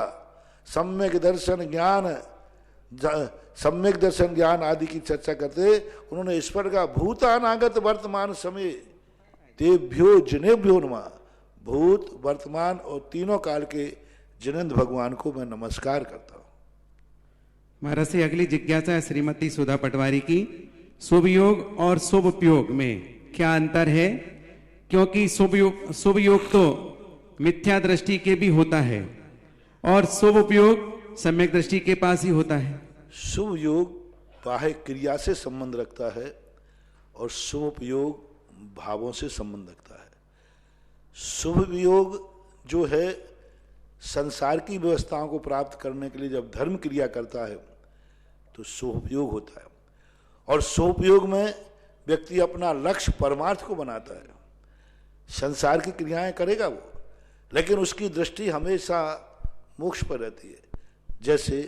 सम्यक दर्शन ज्ञान आदि की चर्चा करते उन्होंने इस पर कहा भूतानागत वर्तमान समय तेभ्यो जनेभ्यो नमः। भूत वर्तमान और तीनों काल के जिनेंद्र भगवान को मैं नमस्कार करता हूं। महाराज से अगली जिज्ञासा है श्रीमती सुधा पटवारी की। शुभ योग और शुभ उपयोग में क्या अंतर है? क्योंकि शुभ योग तो मिथ्या दृष्टि के भी होता है और शुभ उपयोग सम्यक दृष्टि के पास ही होता है। शुभ योग बाह्य क्रिया से संबंध रखता है और शुभ उपयोग भावों से संबंध रखता है। शुभ योग जो है संसार की व्यवस्थाओं को प्राप्त करने के लिए जब धर्म क्रिया करता है तो शुभ उपयोग होता है, और शुभ उपयोग में व्यक्ति अपना लक्ष्य परमार्थ को बनाता है। संसार की क्रियाएं करेगा वो, लेकिन उसकी दृष्टि हमेशा मोक्ष पर रहती है। जैसे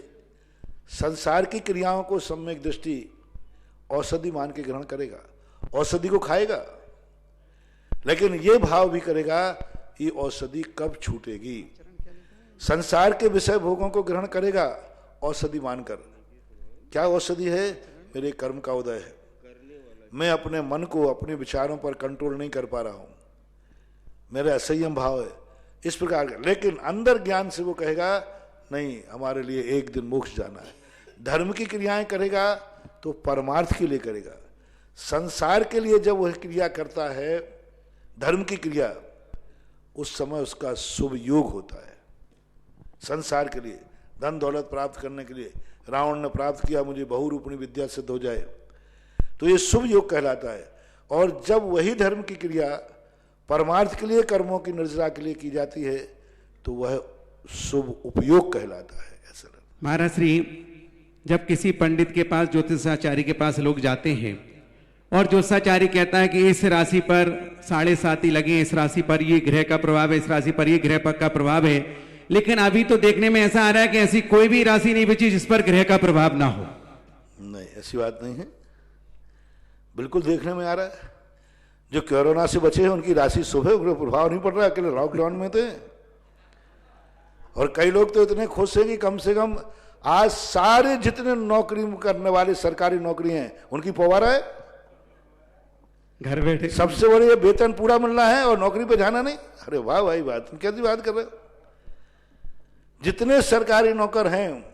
संसार की क्रियाओं को सम्यक दृष्टि औषधि मान के ग्रहण करेगा, औषधि को खाएगा, लेकिन ये भाव भी करेगा ये औषधि कब छूटेगी। संसार के विषय भोगों को ग्रहण करेगा औषधि मानकर। क्या औषधि है? मेरे कर्म का उदय है, मैं अपने मन को अपने विचारों पर कंट्रोल नहीं कर पा रहा हूं, मेरा असंयम भाव है, इस प्रकार का। लेकिन अंदर ज्ञान से वो कहेगा नहीं, हमारे लिए एक दिन मोक्ष जाना है। धर्म की क्रियाएं करेगा तो परमार्थ के लिए करेगा। संसार के लिए जब वह क्रिया करता है, धर्म की क्रिया, उस समय उसका शुभ योग होता है। संसार के लिए धन दौलत प्राप्त करने के लिए रावण ने प्राप्त किया मुझे बहुरूपणी विद्या सिद्ध हो जाए, तो ये शुभ योग कहलाता है। और जब वही धर्म की क्रिया परमार्थ के लिए, कर्मों की निर्जरा के लिए की जाती है तो वह शुभ उपयोग कहलाता है। ऐसा महाराज श्री, जब किसी पंडित के पास, ज्योतिषाचार्य के पास लोग जाते हैं और ज्योतिषाचार्य कहता है कि इस राशि पर 7.5 लगे, इस राशि पर ये ग्रह का प्रभाव है, इस राशि पर ये ग्रह का प्रभाव है, लेकिन अभी तो देखने में ऐसा आ रहा है कि ऐसी कोई भी राशि नहीं बची जिस पर ग्रह का प्रभाव ना हो। नहीं, ऐसी बात नहीं है, बिल्कुल देखने में आ रहा है। जो कोरोना से बचे हैं उनकी राशि शुभ है, उनको प्रभाव नहीं पड़ रहा। अकेले लॉकडाउन में थे, और कई लोग तो इतने खुश हैं कि कम से कम आज सारे जितने नौकरी करने वाले सरकारी नौकरी हैं उनकी फौवारा है, घर बैठे सबसे बड़ी वेतन पूरा मिलना है और नौकरी पे जाना नहीं। अरे वाह भाई, बात तुम कैसी बात कर रहे हो। जितने सरकारी नौकर हैं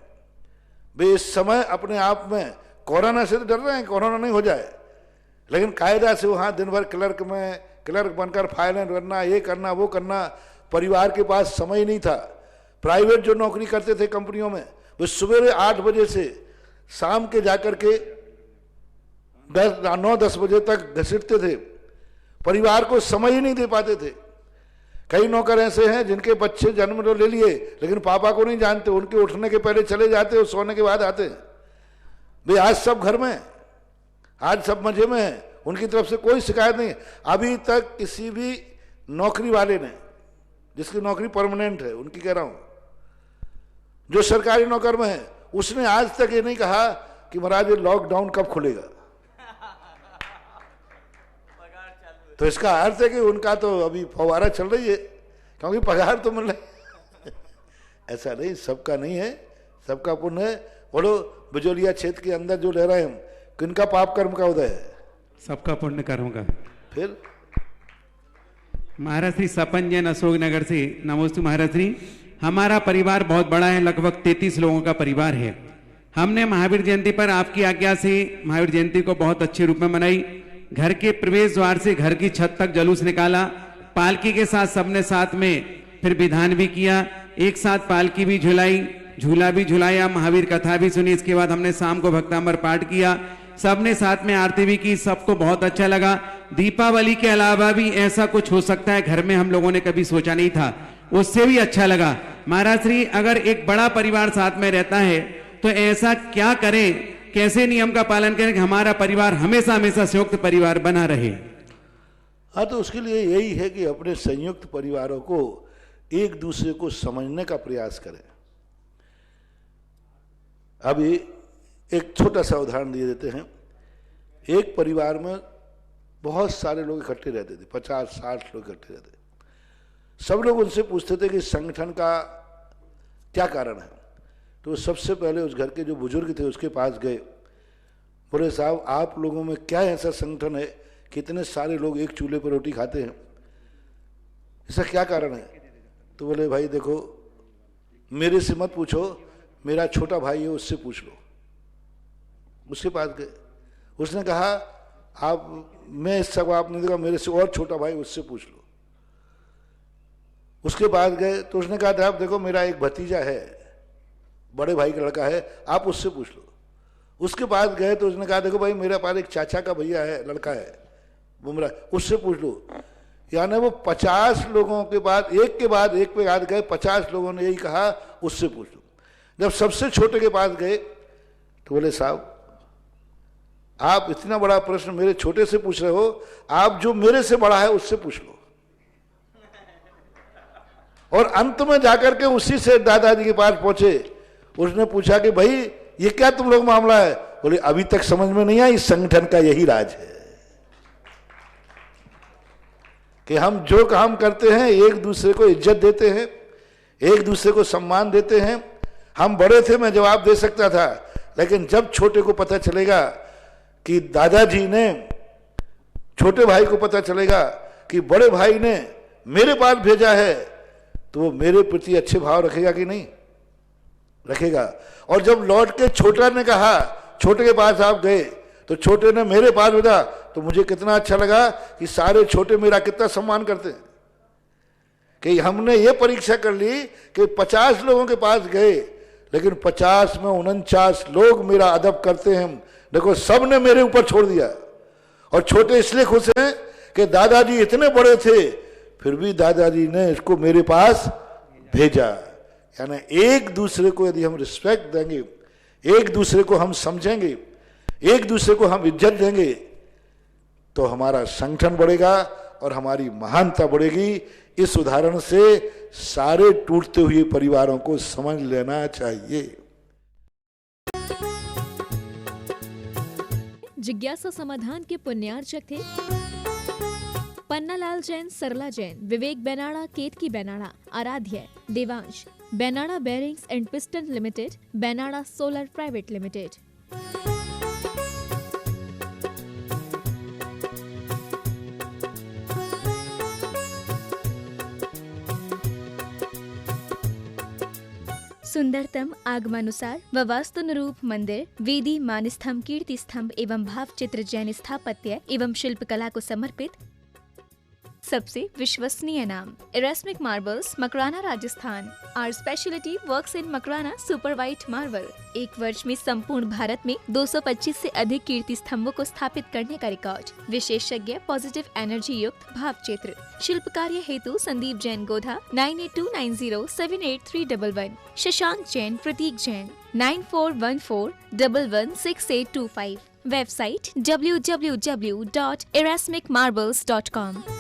वे इस समय अपने आप में कोरोना से तो डर रहे हैं, कोरोना नहीं हो जाए, लेकिन कायदा से वहां दिन भर क्लर्क बनकर फाइलें करना, ये करना वो करना। परिवार के पास समय नहीं था। प्राइवेट जो नौकरी करते थे कंपनियों में, वे सुबह 8 बजे से शाम के जाकर के 9-10 बजे तक घसीटते थे, परिवार को समय ही नहीं दे पाते थे। कई नौकर ऐसे हैं जिनके बच्चे जन्म तो ले लिए लेकिन पापा को नहीं जानते, उनके उठने के पहले चले जाते और सोने के बाद आते। भाई आज सब घर में, आज सब मजे में है, उनकी तरफ से कोई शिकायत नहीं। अभी तक किसी भी नौकरी वाले ने, जिसकी नौकरी परमानेंट है उनकी कह रहा हूं, जो सरकारी नौकर में है, उसने आज तक ये नहीं कहा कि महाराज ये लॉकडाउन कब खुलेगा। तो इसका अर्थ है कि उनका तो अभी फवारा चल रही है, क्योंकि पगार तो मिल रही है। ऐसा नहीं, सबका नहीं है, सबका पुण्य है। बोलो बिजोलिया क्षेत्र के अंदर जो रह रहे हैं, किनका पाप कर्म का उदय है? सबका पुण्य कर्म का। फिर महाराज श्री सपन जैन अशोक नगर से नमोस्तु। महाराज श्री, हमारा परिवार बहुत बड़ा है, लगभग 33 लोगों का परिवार है। हमने महावीर जयंती पर आपकी आज्ञा से महावीर जयंती को बहुत अच्छे रूप में मनाई। घर के प्रवेश द्वार से घर की छत तक जुलूस निकाला, पालकी के साथ सबने साथ में फिर विधान भी किया, एक साथ पालकी भी झुलाई, झूला भी झुलाया, महावीर कथा भी सुनी। इसके बाद हमने शाम को भक्तामर पाठ किया, सबने साथ में आरती भी की, सबको बहुत अच्छा लगा। दीपावली के अलावा भी ऐसा कुछ हो सकता है घर में, हम लोगों ने कभी सोचा नहीं था, उससे भी अच्छा लगा। महाराज श्री, अगर एक बड़ा परिवार साथ में रहता है तो ऐसा क्या करें, कैसे नियम का पालन करें कि हमारा परिवार हमेशा हमेशा संयुक्त परिवार बना रहे? हाँ, तो उसके लिए यही है कि अपने संयुक्त परिवारों को एक दूसरे को समझने का प्रयास करें। अभी एक छोटा सा उदाहरण दे देते हैं। एक परिवार में बहुत सारे लोग इकट्ठे रहते थे, 50-60 लोग इकट्ठे रहते। सब लोग उनसे पूछते थे कि संगठन का क्या कारण है। तो वो सबसे पहले उस घर के जो बुजुर्ग थे उसके पास गए, बोले साहब आप लोगों में क्या ऐसा संगठन है, कितने सारे लोग एक चूल्हे पर रोटी खाते हैं, इसका क्या कारण है। तो बोले भाई देखो, मेरे से मत पूछो, मेरा छोटा भाई है उससे पूछ लो। उसके पास गए, उसने कहा मैं इस सब आप नहीं देखा, मेरे से और छोटा भाई उससे पूछ लो। उसके पास गए तो उसने कहा था आप देखो मेरा एक भतीजा है, बड़े भाई का लड़का है, आप उससे पूछ लो। उसके पास गए तो उसने कहा देखो भाई मेरे पास एक चाचा का भैया है, लड़का है बुमरा, उससे पूछ लो। यानी वो 50 लोगों के बाद एक के बाद एक पे याद गए, 50 लोगों ने यही कहा उससे पूछ लो। जब सबसे छोटे के पास गए तो बोले साहब आप इतना बड़ा प्रश्न मेरे छोटे से पूछ रहे हो, आप जो मेरे से बड़ा है उससे पूछ लो। और अंत में जाकर के उसी से दादाजी के पास पहुंचे। उसने पूछा कि भाई ये क्या तुम लोग मामला है। बोले अभी तक समझ में नहीं आई, संगठन का यही राज है कि हम जो काम करते हैं एक दूसरे को इज्जत देते हैं, एक दूसरे को सम्मान देते हैं। हम बड़े थे, मैं जवाब दे सकता था, लेकिन जब छोटे को पता चलेगा कि दादाजी ने, छोटे भाई को पता चलेगा कि बड़े भाई ने मेरे पास भेजा है, तो वो मेरे प्रति अच्छे भाव रखेगा कि नहीं रखेगा। और जब लौट के छोटा ने कहा, छोटे के पास आप गए तो छोटे ने मेरे पास भेजा, तो मुझे कितना अच्छा लगा कि सारे छोटे मेरा कितना सम्मान करते हैं। कि हमने ये परीक्षा कर ली कि 50 लोगों के पास गए, लेकिन 50 में 49 लोग मेरा अदब करते हैं। देखो सब ने मेरे ऊपर छोड़ दिया। और छोटे इसलिए खुश हैं कि दादाजी इतने बड़े थे, फिर भी दादाजी ने इसको मेरे पास भेजा। यानी एक दूसरे को यदि हम रिस्पेक्ट देंगे, एक दूसरे को हम समझेंगे, एक दूसरे को हम इज्जत देंगे, तो हमारा संगठन बढ़ेगा और हमारी महानता बढ़ेगी। इस उदाहरण से सारे टूटते हुए परिवारों को समझ लेना चाहिए। जिज्ञासा समाधान के पुण्यार्चक थे पन्नालाल जैन, सरला जैन, विवेक बेनाड़ा, Ketki Benada, Aaradhya, Devansh, Benada bearings and piston limited, Benada solar private limited. सुंदरतम आगमानुसार व वास्तुनुरूप मंदिर, वेदी, मानस्तंभ, कीर्ति स्तंभ एवं भाव चित्र जैन स्थापत्य एवं शिल्पकला को समर्पित सबसे विश्वसनीय नाम Erasmic marbles, Makrana, Rajasthan. Our speciality works in Makrana super white marble. एक वर्ष में संपूर्ण भारत में 225 से अधिक कीर्ति स्तंभों को स्थापित करने का रिकॉर्ड। विशेषज्ञ पॉजिटिव एनर्जी युक्त भाव चित्र। शिल्प कार्य हेतु संदीप जैन गोधा 9829078311। शशांक जैन, प्रतीक जैन 9414116825। Website www.erasmicmarbles.com।